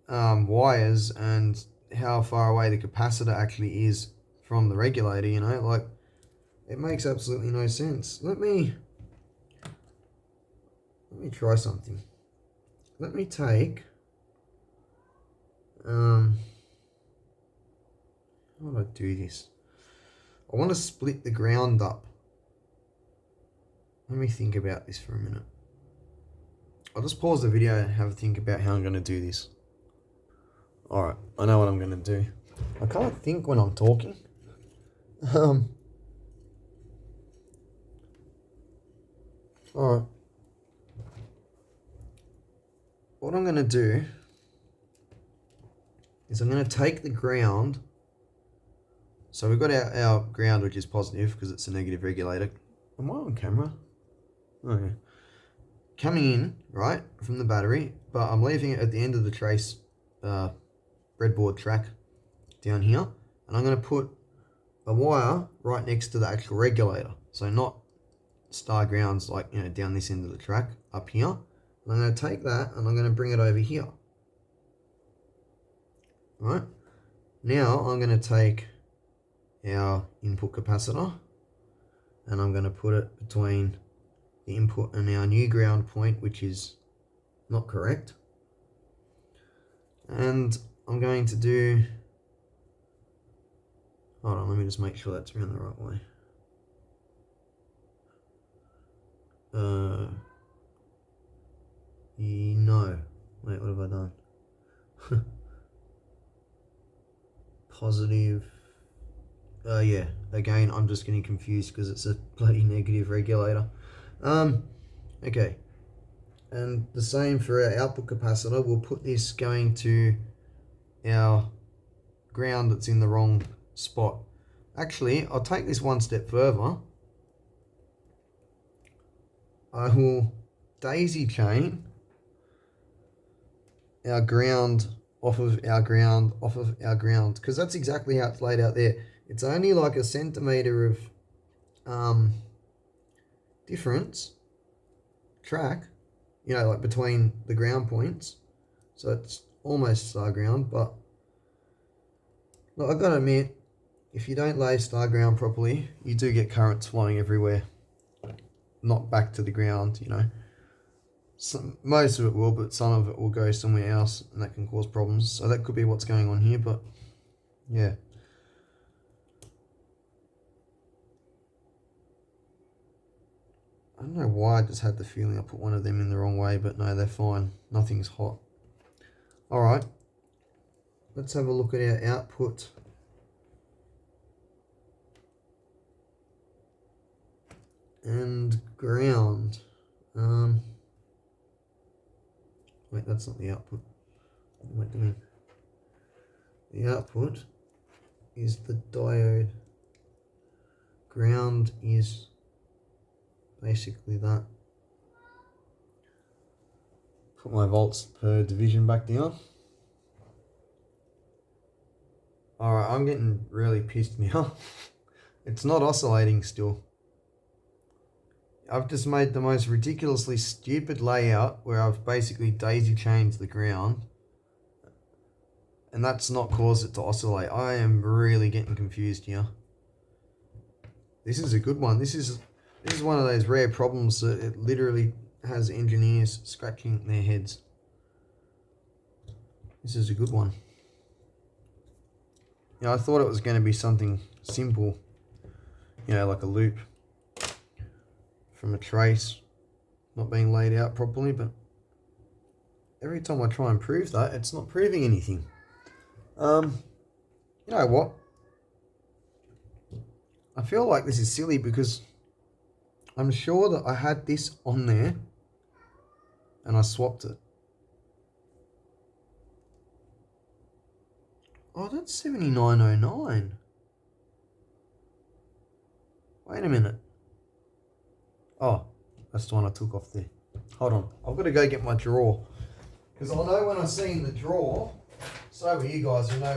wires and how far away the capacitor actually is from the regulator, you know, like, it makes absolutely no sense. Let me try something. Let me take, how do I do this? I want to split the ground up. Let me think about this for a minute. I'll just pause the video and have a think about how I'm going to do this. Alright, I know what I'm going to do. I can't think when I'm talking. Alright. What I'm going to do is I'm going to take the ground. So we've got our ground, which is positive because it's a negative regulator. Am I on camera? Okay. Coming in, right, from the battery, but I'm leaving it at the end of the trace breadboard track down here. And I'm going to put a wire right next to the actual regulator. So not star grounds like, you know, down this end of the track, up here. And I'm going to take that and I'm going to bring it over here. Right? Now I'm going to take our input capacitor and I'm going to put it between the input and our new ground point, which is not correct. And I'm going to do, hold on, let me just make sure that's around the right way. No. Wait, what have I done? Positive. Yeah, again, I'm just getting confused because it's a bloody negative regulator. Okay. And the same for our output capacitor. We'll put this going to our ground that's in the wrong spot. Actually, I'll take this one step further. I will daisy chain our ground off of our ground off of our ground, because that's exactly how it's laid out there. It's only like a centimetre of difference, track, you know, like between the ground points. So it's almost star ground, but look, I've got to admit, if you don't lay star ground properly, you do get currents flowing everywhere, not back to the ground, you know. Most of it will, but some of it will go somewhere else, and that can cause problems. So that could be what's going on here, but yeah. I don't know why I just had the feeling I put one of them in the wrong way, but no, they're fine. Nothing's hot. Alright, let's have a look at our output. And ground. Wait, that's not the output. What am I doing? The output is the diode. Ground is basically that. Put my volts per division back down. Alright, I'm getting really pissed now. It's not oscillating still. I've just made the most ridiculously stupid layout where I've basically daisy chained the ground, and that's not caused it to oscillate. I am really getting confused here. This is a good one. This is one of those rare problems that it literally has engineers scratching their heads. This is a good one. You know, I thought it was going to be something simple, you know, like a loop from a trace not being laid out properly, but every time I try and prove that, it's not proving anything. You know what? I feel like this is silly because I'm sure that I had this on there and I swapped it. Oh, that's 7909. Wait a minute. Oh, that's the one I took off there. Hold on. I've got to go get my drawer. Because I know when I see in the drawer, so will you guys, you know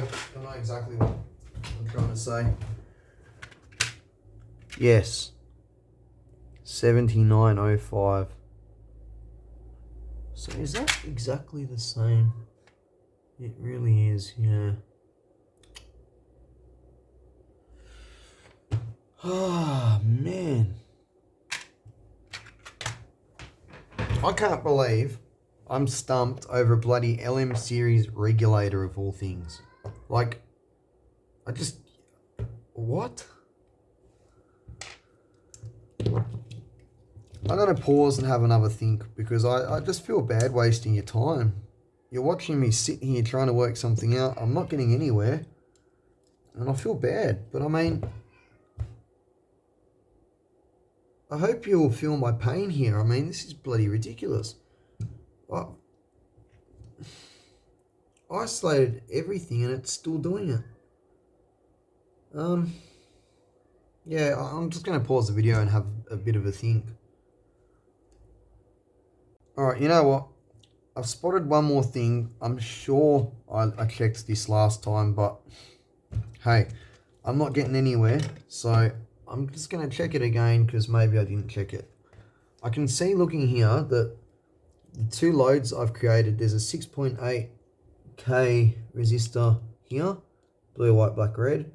exactly what I'm trying to say. Yes. 7905. So is that exactly the same? It really is, yeah. Ah, man. I can't believe I'm stumped over a bloody LM series regulator of all things. Like, what? I'm going to pause and have another think because I just feel bad wasting your time. You're watching me sit here trying to work something out. I'm not getting anywhere. And I feel bad. But I mean, I hope you'll feel my pain here. I mean, this is bloody ridiculous. I isolated everything and it's still doing it. Yeah, I'm just going to pause the video and have a bit of a think. Alright, you know what? I've spotted one more thing. I'm sure I checked this last time, but hey, I'm not getting anywhere. So I'm just going to check it again because maybe I didn't check it. I can see looking here that the two loads I've created, there's a 6.8K resistor here, blue, white, black, red.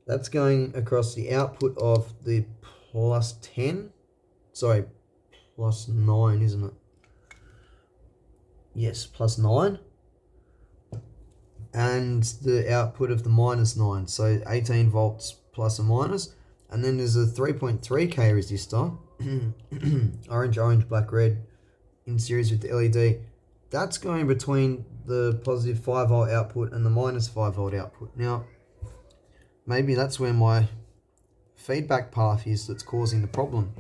That's going across the output of the plus 9, isn't it? Yes, plus 9. And the output of the minus 9, so 18 volts plus or minus. And then there's a 3.3K resistor, orange, black, red, in series with the LED. That's going between the positive 5 volt output and the minus 5 volt output. Now, maybe that's where my feedback path is that's causing the problem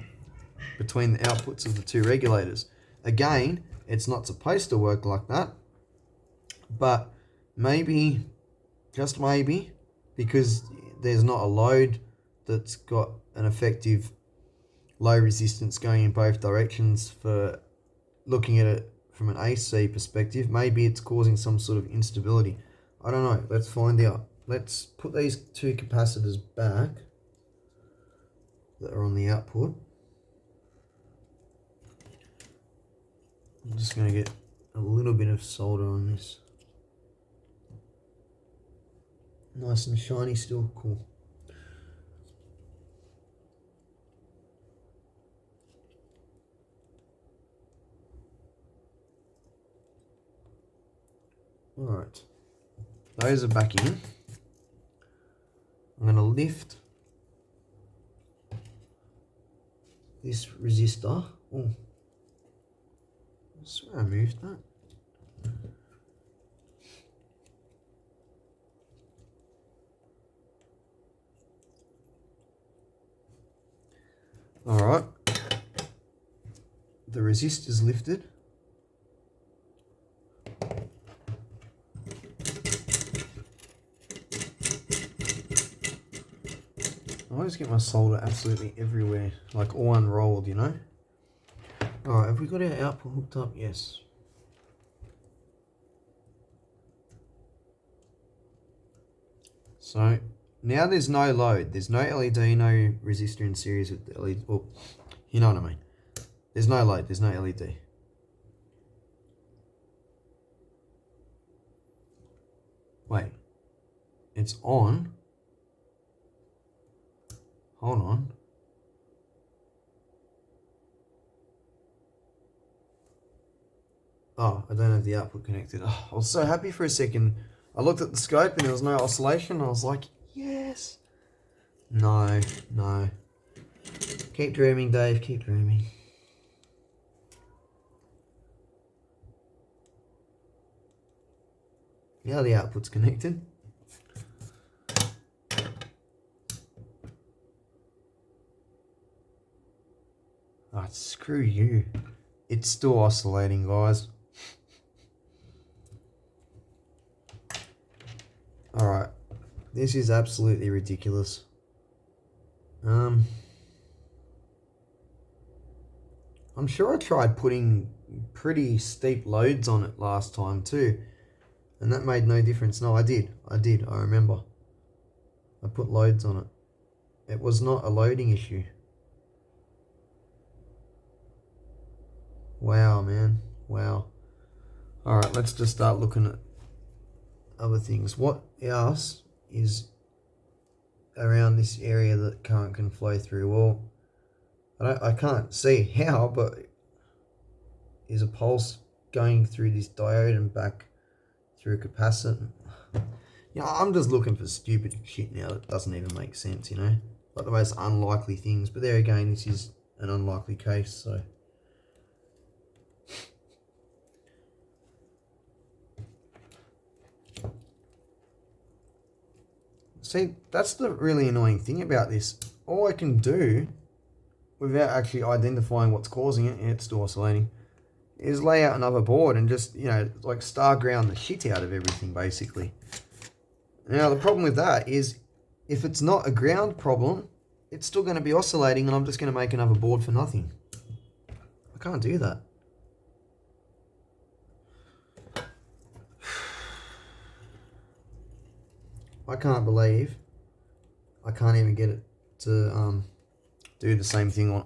between the outputs of the two regulators. Again, it's not supposed to work like that, but maybe, just maybe, because there's not a load that's got an effective low resistance going in both directions for looking at it from an AC perspective, maybe it's causing some sort of instability. I don't know. Let's find out. Let's put these two capacitors back that are on the output. I'm just going to get a little bit of solder on this. Nice and shiny still. Cool. Alright. Those are back in. I'm going to lift this resistor. Oh, I swear I moved that. Alright. The resistor's lifted. I always get my solder absolutely everywhere, like all unrolled, you know? Alright, have we got our output hooked up? Yes. So, now there's no load. There's no LED, no resistor in series with the LED. Well, you know what I mean. There's no load, there's no LED. Wait. It's on. Hold on. Oh, I don't have the output connected. Oh, I was so happy for a second. I looked at the scope and there was no oscillation. I was like, yes. No. Keep dreaming, Dave. Keep dreaming. Yeah, the output's connected. I Screw you. It's still oscillating, guys. Alright. This is absolutely ridiculous. I'm sure I tried putting pretty steep loads on it last time too. And that made no difference. No, I did. I remember. I put loads on it. It was not a loading issue. Wow, man. Wow. Alright, let's just start looking at other things. What else is around this area that current can flow through? Well, I can't see how, but is a pulse going through this diode and back through a capacitor? You know, I'm just looking for stupid shit now that doesn't even make sense, you know? Like the most unlikely things. But there again, this is an unlikely case, so... See, that's the really annoying thing about this. All I can do, without actually identifying what's causing it, and it's still oscillating, is lay out another board and just, you know, like star ground the shit out of everything, basically. Now, the problem with that is, if it's not a ground problem, it's still going to be oscillating and I'm just going to make another board for nothing. I can't do that. I can't believe I can't even get it to do the same thing on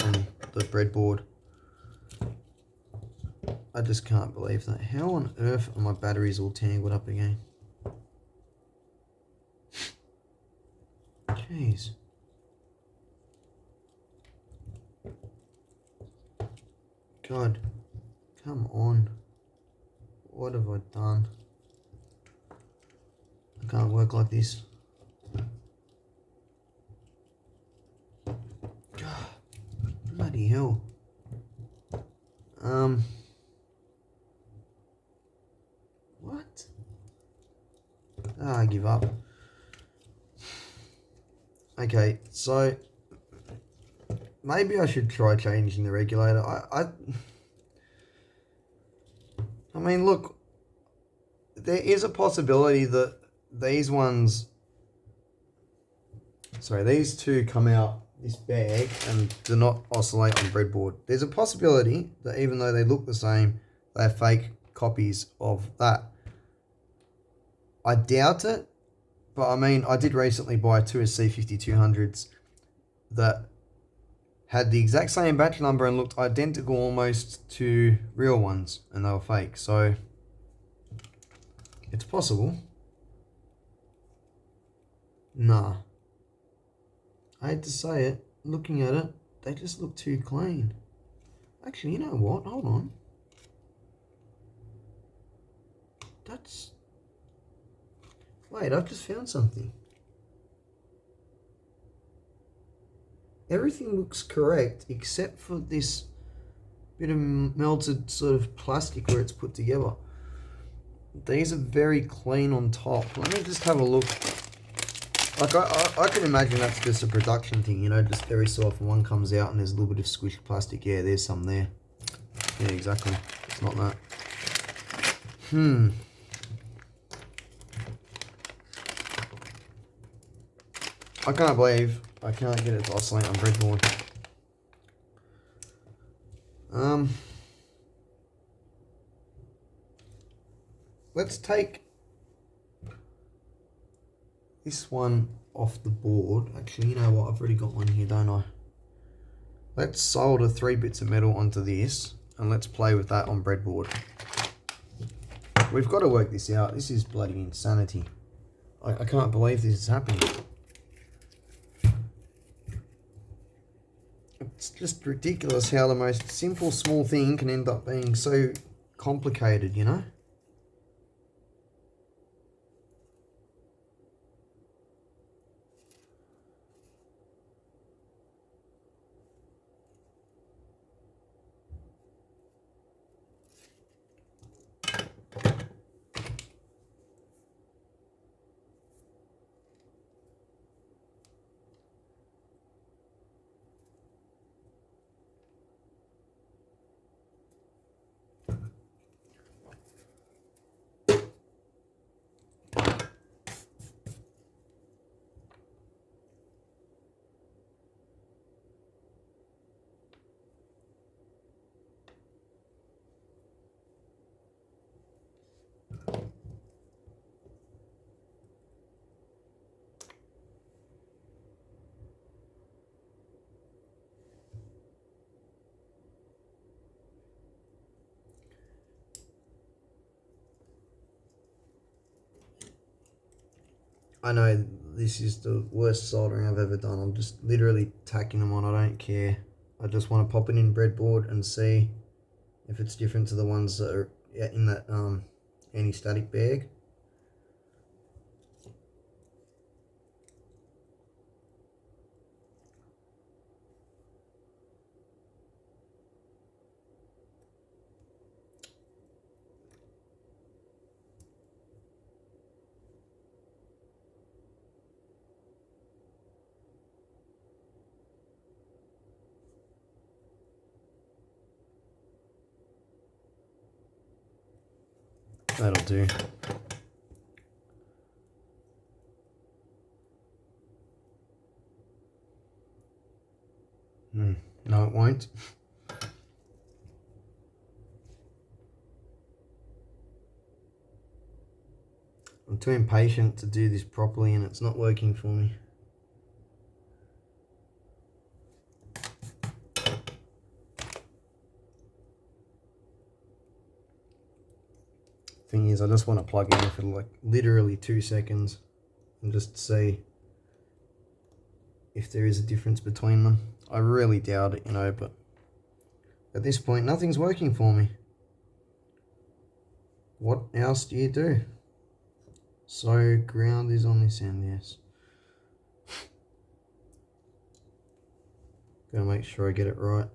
the breadboard. I just can't believe that. How on earth are my batteries all tangled up again? Jeez. God, come on. What have I done? I can't work like this. God, bloody hell. What? I give up. Okay, so maybe I should try changing the regulator. I mean, look, there is a possibility that these two come out this bag and do not oscillate on breadboard. There's a possibility that even though they look the same, they're fake copies of that. I doubt it, but I mean, I did recently buy two C5200s that had the exact same batch number and looked identical almost to real ones, and they were fake. So it's possible. Nah. I hate to say it, looking at it, they just look too clean. Actually, you know what? Hold on. Wait, I've just found something. Everything looks correct except for this bit of melted sort of plastic where it's put together. These are very clean on top. Let me just have a look. Like, I can imagine that's just a production thing, you know, just every so often one comes out and there's a little bit of squished plastic. Yeah, there's some there. Yeah, exactly. It's not that. I can't believe I can't get it to oscillate on breadboard. Let's take this one off the board. Actually, you know what? I've already got one here, don't I? Let's solder 3 bits of metal onto this and let's play with that on breadboard. We've got to work this out. This is bloody insanity. I can't believe this is happening. It's just ridiculous how the most simple, small thing can end up being so complicated, you know? I know this is the worst soldering I've ever done. I'm just literally tacking them on. I don't care. I just want to pop it in breadboard and see if it's different to the ones that are in that anti-static bag. That'll do. No, it won't. I'm too impatient to do this properly and it's not working for me. Thing is, I just want to plug in for like literally 2 seconds and just see if there is a difference between them. I really doubt it, you know, but at this point, nothing's working for me. What else do you do? So ground is on this end, yes. Gotta make sure I get it right.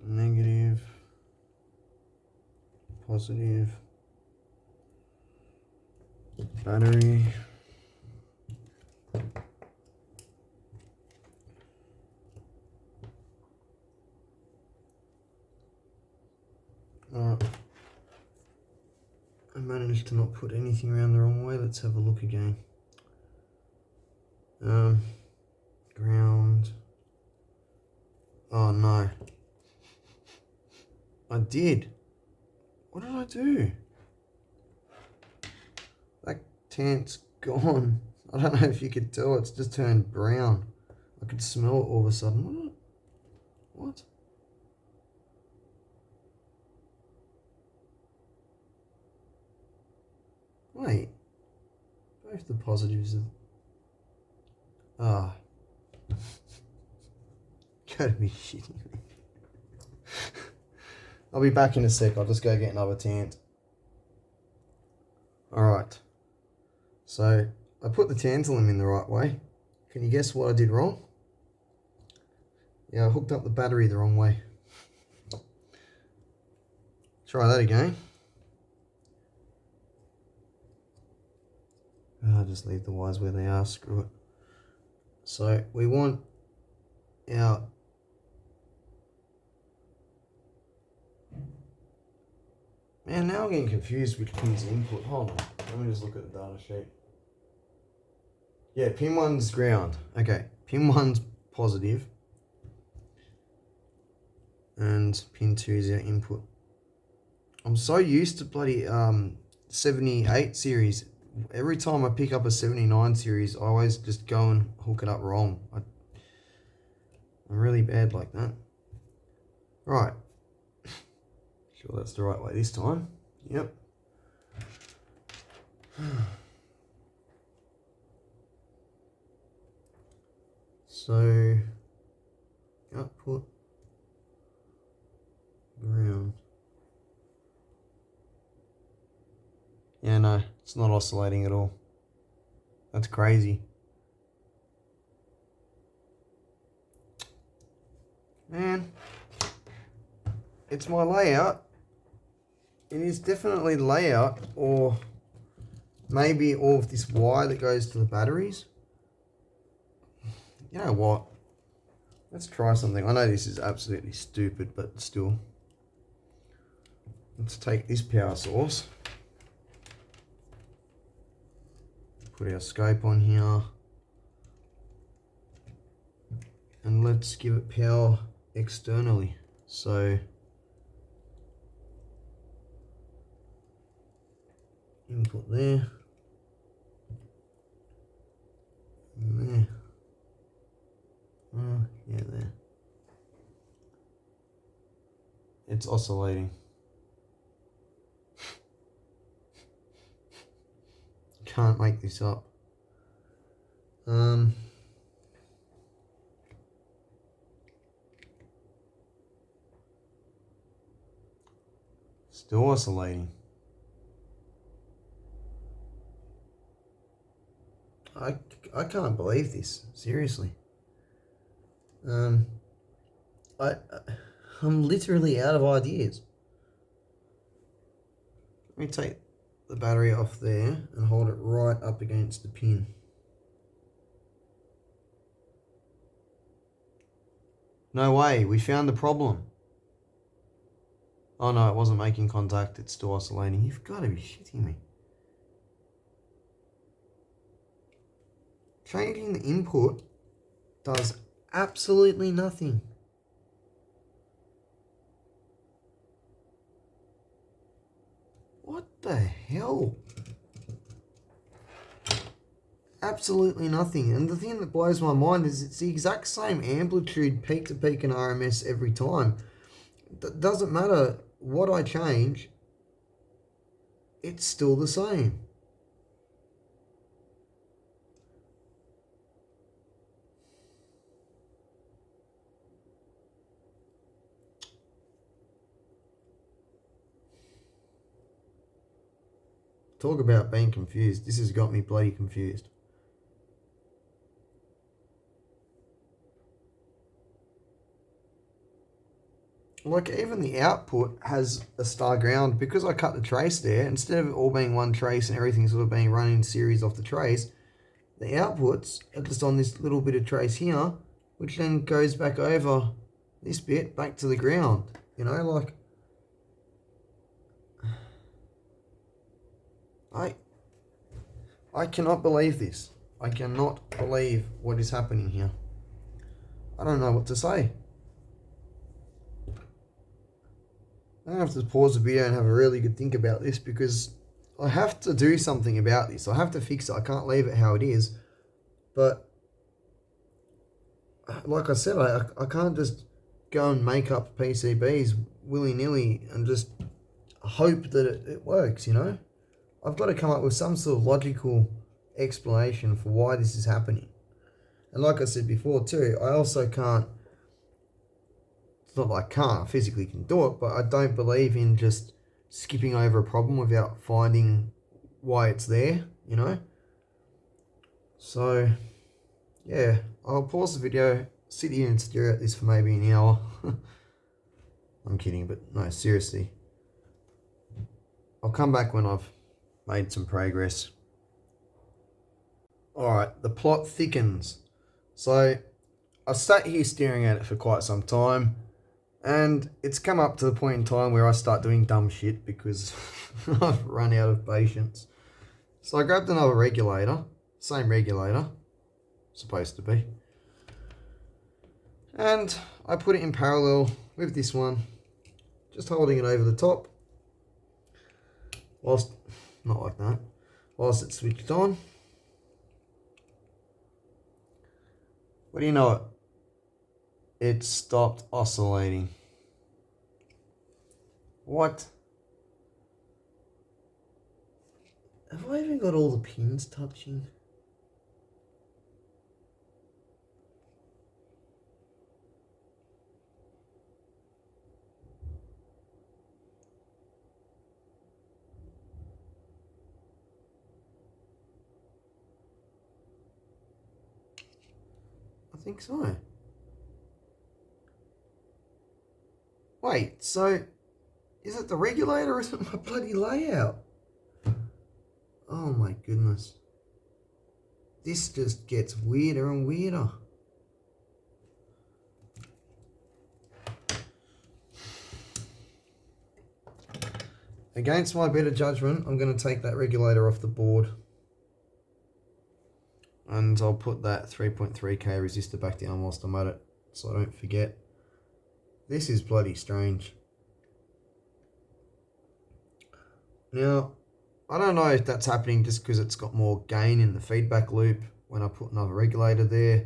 Negative, positive, battery, alright, I managed to not put anything around the wrong way. Let's have a look again. Ground. Oh no. I did. What did I do? That tant's gone. I don't know if you could tell, it's just turned brown. I could smell it all of a sudden. What? Wait. Both the positives are... Ah. Gotta be shitting me. I'll be back in a sec. I'll just go get another tant. Alright. So, I put the tantalum in the right way. Can you guess what I did wrong? Yeah, I hooked up the battery the wrong way. Try that again. I'll just leave the wires where they are. Screw it. So, we want our... Man, now I'm getting confused which pin's input. Hold on. Let me just look at the data sheet. Yeah, pin 1's ground. Okay, pin 1's positive. And pin 2 is our input. I'm so used to bloody 78 series. Every time I pick up a 79 series, I always just go and hook it up wrong. I'm really bad like that. Right. Sure that's the right way this time. Yep. So, output, ground. Yeah, no, it's not oscillating at all. That's crazy. Man, it's my layout. It is definitely layout, or maybe all of this wire that goes to the batteries. You know what? Let's try something. I know this is absolutely stupid, but still. Let's take this power source. put our scope on here. And let's give it power externally. So input there. And there. Yeah, there. It's oscillating. Can't make this up. Still oscillating. I can't believe this, seriously. I'm literally out of ideas. Let me take the battery off there and hold it right up against the pin. No way, we found the problem. Oh no, it wasn't making contact, it's still oscillating. You've got to be shitting me. Changing the input does absolutely nothing. What the hell? Absolutely nothing. And the thing that blows my mind is it's the exact same amplitude peak to peak and RMS every time. It doesn't matter what I change, it's still the same. Talk about being confused. This has got me bloody confused. Like, even the output has a star ground. Because I cut the trace there, instead of it all being one trace and everything sort of being run in series off the trace, the outputs are just on this little bit of trace here, which then goes back over this bit back to the ground. You know, like, I cannot believe this. I cannot believe what is happening here. I don't know what to say. I'm going to have to pause the video and have a really good think about this, because I have to do something about this. I have to fix it. I can't leave it how it is. But like I said, I can't just go and make up PCBs willy-nilly and just hope that it works, you know? I've got to come up with some sort of logical explanation for why this is happening. And like I said before too, I also can't, it's not like I can't, I physically can do it, but I don't believe in just skipping over a problem without finding why it's there, you know? So, yeah, I'll pause the video, sit here and stare at this for maybe an hour. I'm kidding, but no, seriously. I'll come back when I've made some progress. Alright, the plot thickens. So, I've sat here staring at it for quite some time, and it's come up to the point in time where I start doing dumb shit because I've run out of patience. So I grabbed another regulator, same regulator, supposed to be, and I put it in parallel with this one, just holding it over the top, whilst, not like that, whilst it's switched on. What do you know it? It stopped oscillating. What? Have I even got all the pins touching? I think so. Wait, so is it the regulator or is it my bloody layout? Oh my goodness. This just gets weirder and weirder. Against my better judgment, I'm going to take that regulator off the board. and I'll put that 3.3k resistor back down whilst I'm at it, so I don't forget. This is bloody strange. Now, I don't know if that's happening just because it's got more gain in the feedback loop when I put another regulator there,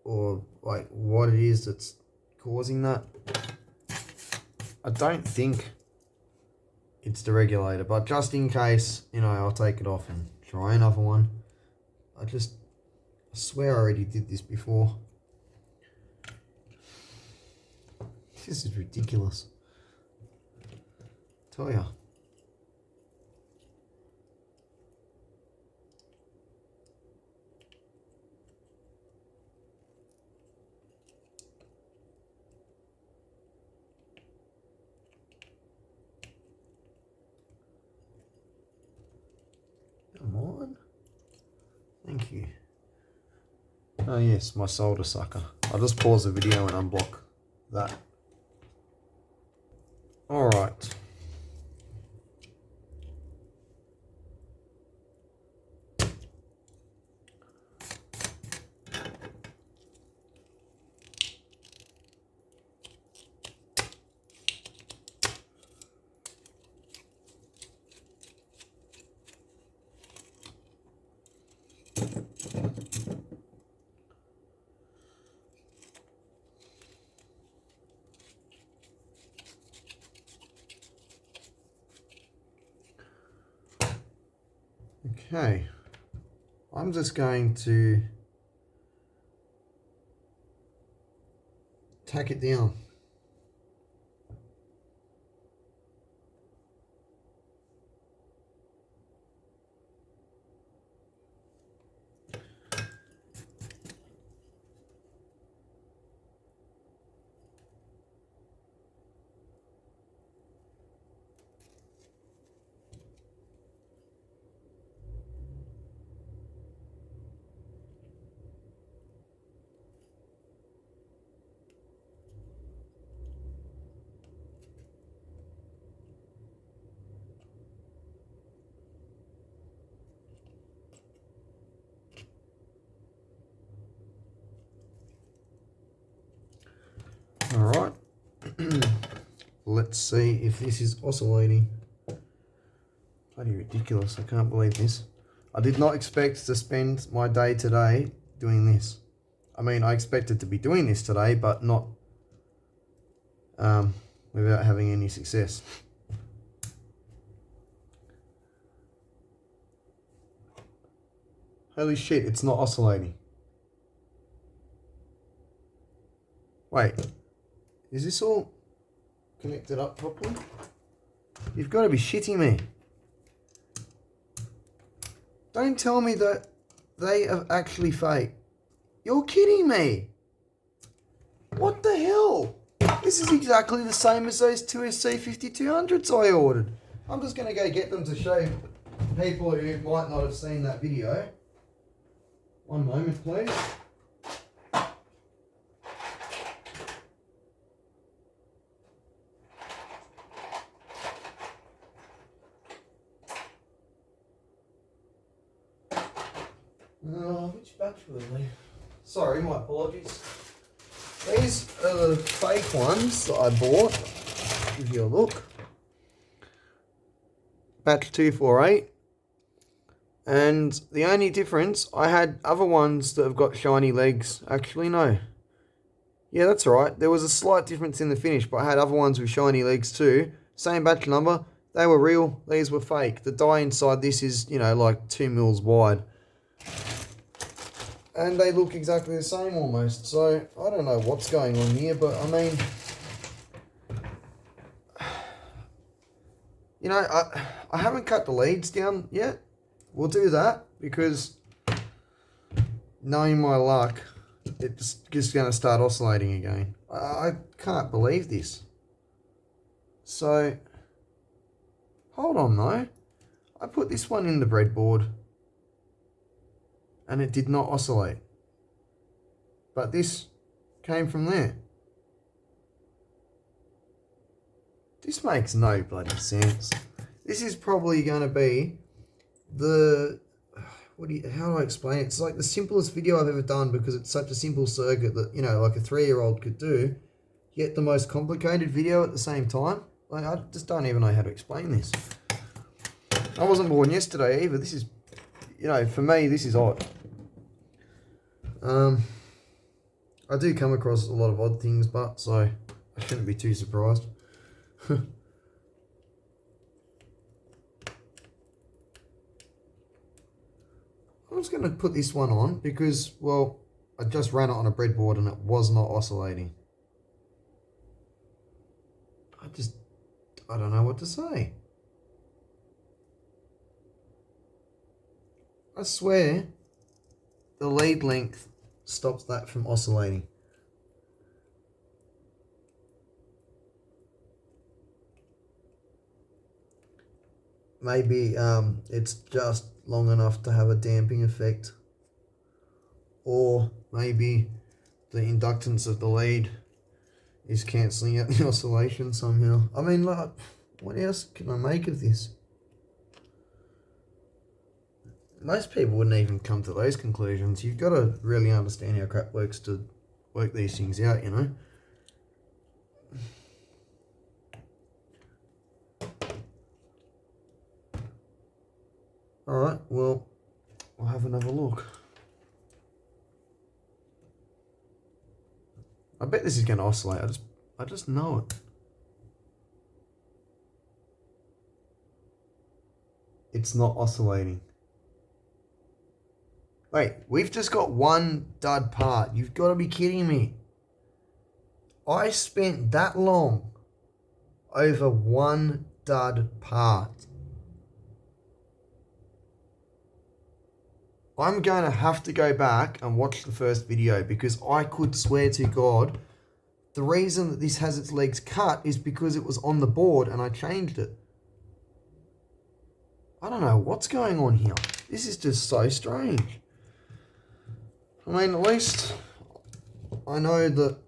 or like what it is that's causing that. I don't think it's the regulator, but just in case, you know, I'll take it off and try another one. I swear I already did this before. This is ridiculous. Tell ya. Come on. Thank you. Oh yes, my solder sucker. I'll just pause the video and unblock that. Alright. Okay, I'm just going to tack it down. Alright, let's see if this is oscillating. Bloody ridiculous, I can't believe this. I did not expect to spend my day today doing this. I mean, I expected to be doing this today, but not without having any success. Holy shit, it's not oscillating. Wait, is this all connected up properly? You've got to be shitting me. Don't tell me that they are actually fake. You're kidding me. What the hell? This is exactly the same as those two SC5200s I ordered. I'm just going to go get them to show people who might not have seen that video. One moment, please. Which batch were they? Sorry, my apologies. These are the fake ones that I bought. Give you a look. Batch 248. And the only difference, I had other ones that have got shiny legs. Actually, no. Yeah, that's right. There was a slight difference in the finish, but I had other ones with shiny legs too. Same batch number. They were real. These were fake. The die inside this is, you know, like 2 mils wide. And they look exactly the same almost. So, I don't know what's going on here, but I mean... You know, I haven't cut the leads down yet. We'll do that because knowing my luck, it's just going to start oscillating again. I can't believe this. So, hold on though. I put this one in the breadboard and it did not oscillate. But this came from there. This makes no bloody sense. This is probably going to be the how do I explain it? It's like the simplest video I've ever done because it's such a simple circuit that, you know, like a 3-year-old could do, yet the most complicated video at the same time. Like, I just don't even know how to explain this. I wasn't born yesterday either. This is, you know, for me, this is odd. I do come across a lot of odd things, but so I shouldn't be too surprised. I'm just going to put this one on because, well, I just ran it on a breadboard and it was not oscillating. I don't know what to say. I swear the lead length stops that from oscillating. Maybe it's just long enough to have a damping effect, or maybe the inductance of the lead is cancelling out the oscillation somehow. I mean, like, what else can I make of this? Most people wouldn't even come to those conclusions. You've got to really understand how crap works to work these things out, you know? Alright, well, we'll have another look. I bet this is going to oscillate. I just know it. It's not oscillating. Wait, we've just got one dud part. You've got to be kidding me. I spent that long over one dud part. I'm going to have to go back and watch the first video because I could swear to God, the reason that this has its legs cut is because it was on the board and I changed it. I don't know what's going on here. This is just so strange. I mean, at least I know that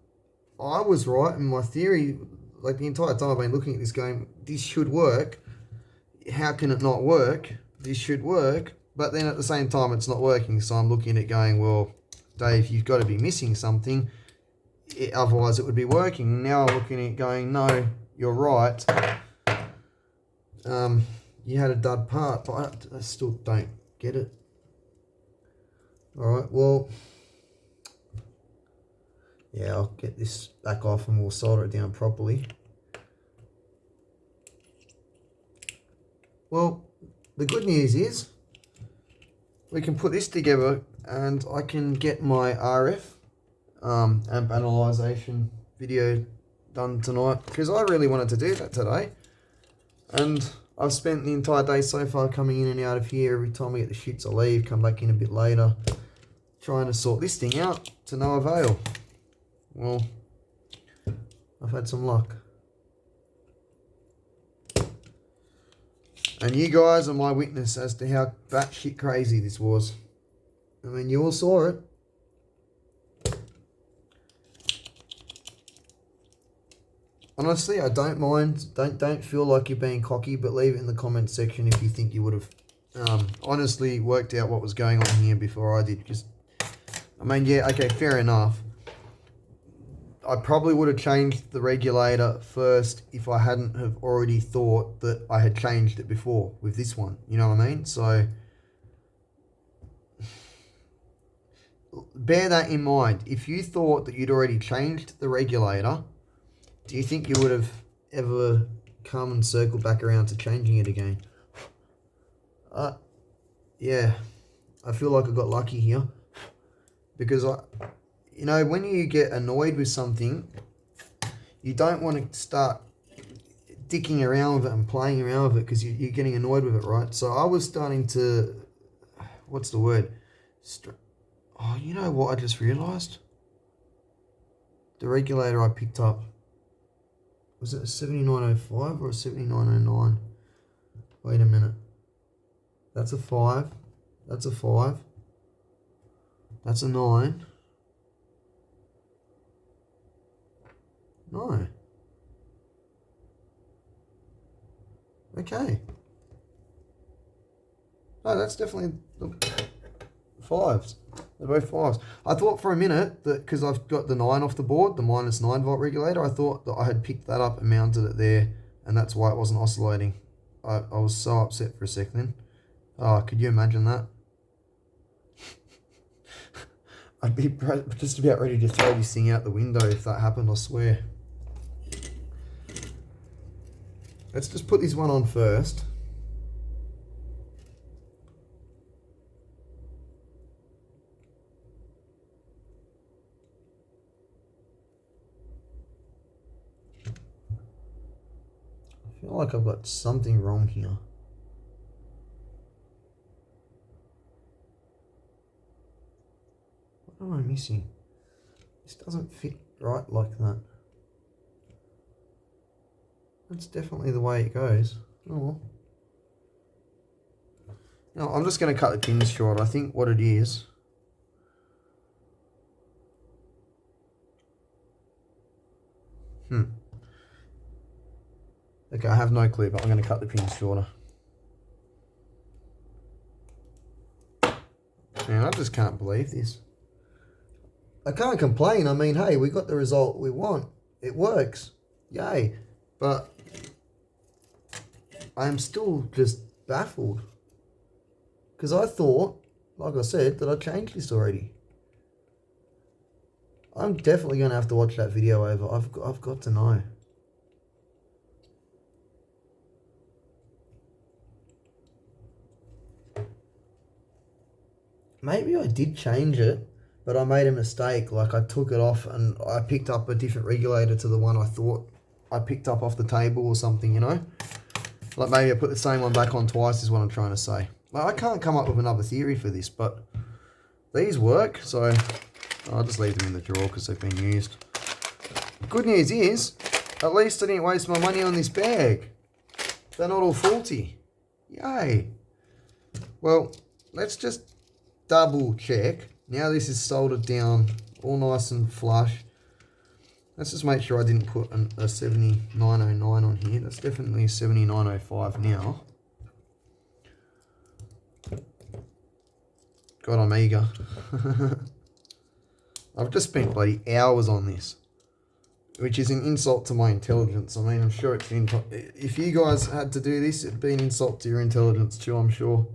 I was right in my theory. Like, the entire time I've been looking at this going, this should work. How can it not work? This should work. But then at the same time, it's not working. So I'm looking at going, well, Dave, you've got to be missing something. Otherwise, it would be working. Now I'm looking at it going, no, you're right. You had a dud part, but I still don't get it. All right, well, yeah, I'll get this back off and we'll solder it down properly. Well, the good news is we can put this together and I can get my RF amp analyzation video done tonight because I really wanted to do that today. And I've spent the entire day so far coming in and out of here. Every time I get the shits, I leave, come back in a bit later, trying to sort this thing out to no avail. Well, I've had some luck. And you guys are my witness as to how batshit crazy this was. I mean, you all saw it. Honestly, I don't mind. Don't feel like you're being cocky, but leave it in the comments section if you think you would have honestly worked out what was going on here before I did. Because, I mean, yeah, okay, fair enough. I probably would have changed the regulator first if I hadn't have already thought that I had changed it before with this one. You know what I mean? So, bear that in mind. If you thought that you'd already changed the regulator, do you think you would have ever come and circled back around to changing it again? Yeah, I feel like I got lucky here because you know, when you get annoyed with something, you don't want to start dicking around with it and playing around with it because you're getting annoyed with it, right? So I was starting to, what's the word? Oh, you know what I just realised? The regulator I picked up, was it a 7905 or a 7909? Wait a minute. That's a 5. That's a 5. That's a 9. No. Okay. No, that's definitely... 5s. They're both 5s. I thought for a minute that because I've got the 9 off the board, the minus 9 volt regulator, I thought that I had picked that up and mounted it there, and that's why it wasn't oscillating. I was so upset for a second then. Oh, could you imagine that? I'd be just about ready to throw this thing out the window if that happened, I swear. Let's just put this one on first. I feel like I've got something wrong here. What am I missing? This doesn't fit right like that. That's definitely the way it goes. Oh well. Now I'm just going to cut the pins short. I think what it is. Okay, I have no clue, but I'm going to cut the pins shorter. Man, I just can't believe this. I can't complain. I mean, hey, we got the result we want. It works. Yay. But I am still just baffled. Because I thought, like I said, that I changed this already. I'm definitely going to have to watch that video over. I've got to know. Maybe I did change it, but I made a mistake. Like I took it off and I picked up a different regulator to the one I thought I picked up off the table or something, you know? Like maybe I put the same one back on twice is what I'm trying to say. Like I can't come up with another theory for this, but these work, so I'll just leave them in the drawer because they've been used. Good news is, at least I didn't waste my money on this bag. They're not all faulty. Yay. Well, let's just double check. Now this is soldered down all nice and flush. Let's just make sure I didn't put a 7909 on here. That's definitely a 7905 now. God, I'm eager. I've just spent bloody hours on this, which is an insult to my intelligence. I mean, I'm sure it's if you guys had to do this, it'd be an insult to your intelligence too, I'm sure.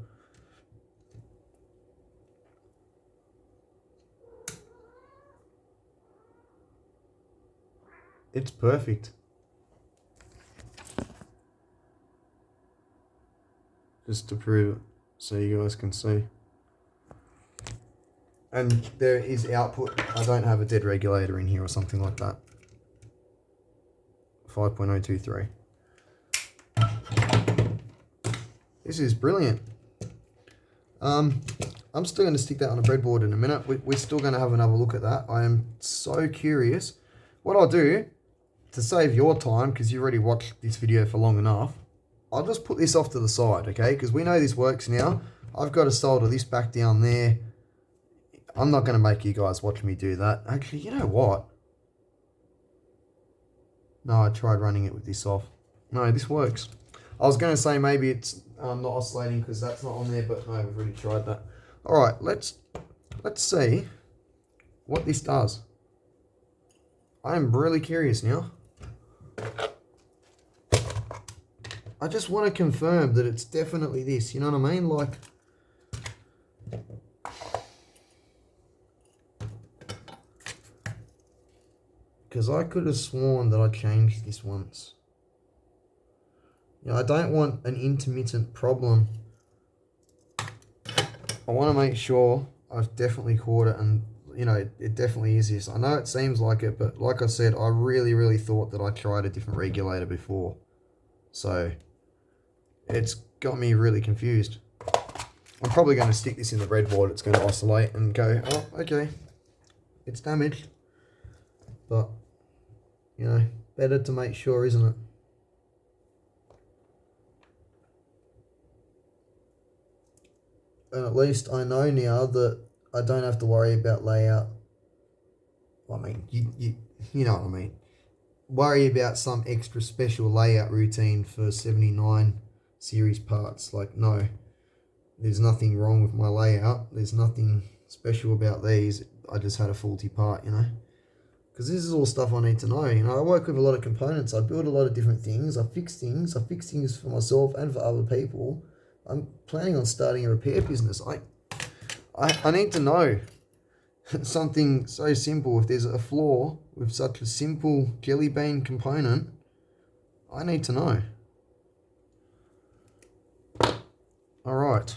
It's perfect. Just to prove it, so you guys can see. And there is output. I don't have a dead regulator in here or something like that. 5.023. This is brilliant. I'm still going to stick that on a breadboard in a minute. We're still going to have another look at that. I am so curious. What I'll do, to save your time, because you've already watched this video for long enough, I'll just put this off to the side, okay? Because we know this works now. I've got to solder this back down there. I'm not going to make you guys watch me do that. Actually, you know what? No, I tried running it with this off. No, this works. I was going to say maybe it's not oscillating because that's not on there, but no, we've already tried that. All right, let's see what this does. I am really curious now. I just want to confirm that it's definitely this. You know what I mean? Like, because I could have sworn that I changed this once. You know, I don't want an intermittent problem. I want to make sure I've definitely caught it, and you know, it definitely is this. I know it seems like it, but like I said, I really thought that I tried a different regulator before. So it's got me really confused. I'm probably going to stick this in the breadboard. It's going to oscillate and go, oh, okay, it's damaged. But, you know, better to make sure, isn't it? And at least I know now that I don't have to worry about layout. Well, I mean, you know what I mean. Worry about some extra special layout routine for 79 series parts. Like, no. there's nothing wrong with my layout. There's nothing special about these. I just had a faulty part, you know. Because this is all stuff I need to know. You know, I work with a lot of components. I build a lot of different things. I fix things. I fix things for myself and for other people. I'm planning on starting a repair business. I need to know something so simple. If there's a flaw with such a simple jelly bean component, I need to know. All right.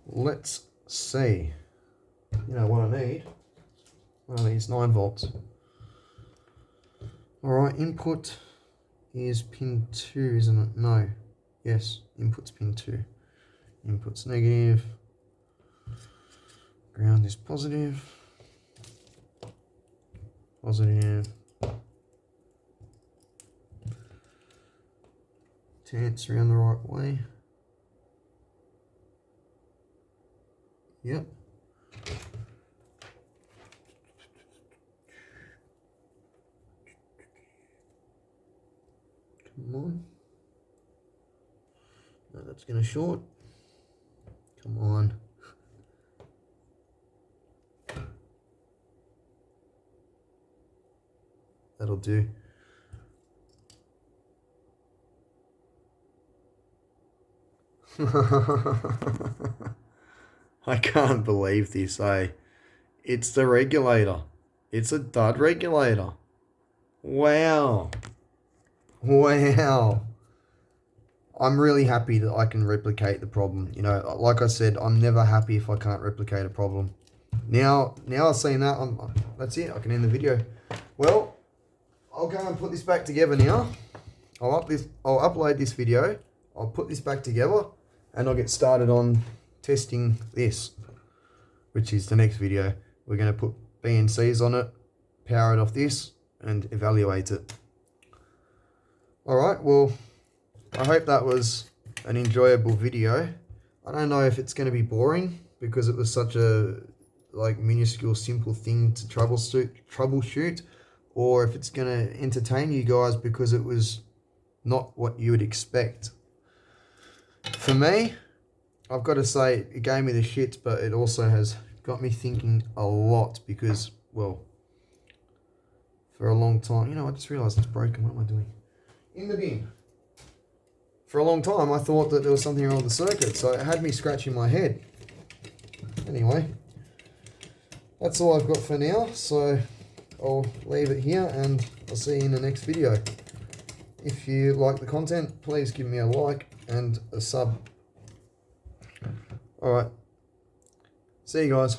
Let's see. You know what I need? I need 9 volts. All right, input is pin 2, isn't it? No. Yes, input's pin 2. Input's negative. Ground is positive. Positive. Tense around the right way. Yep. Come on. No, that's going to short. Come on. That'll do. I can't believe this, eh? It's the regulator. It's a dud regulator. Wow. Wow. I'm really happy that I can replicate the problem. You know, like I said, I'm never happy if I can't replicate a problem. Now I've seen that, that's it. I can end the video. Well, I'll go and put this back together now. I'll upload this video. I'll put this back together, and I'll get started on testing this, which is the next video. We're going to put BNCs on it, power it off this, and evaluate it. Alright, well, I hope that was an enjoyable video. I don't know if it's going to be boring, because it was such a minuscule, simple thing to troubleshoot, or if it's going to entertain you guys because it was not what you would expect. For me, I've got to say, it gave me the shits, but it also has got me thinking a lot because, well, for a long time, you know, I just realised it's broken. What am I doing? In the bin. For a long time, I thought that there was something wrong with the circuit, so it had me scratching my head. Anyway, that's all I've got for now, so I'll leave it here, and I'll see you in the next video. If you like the content, please give me a like and a sub. Alright, see you guys.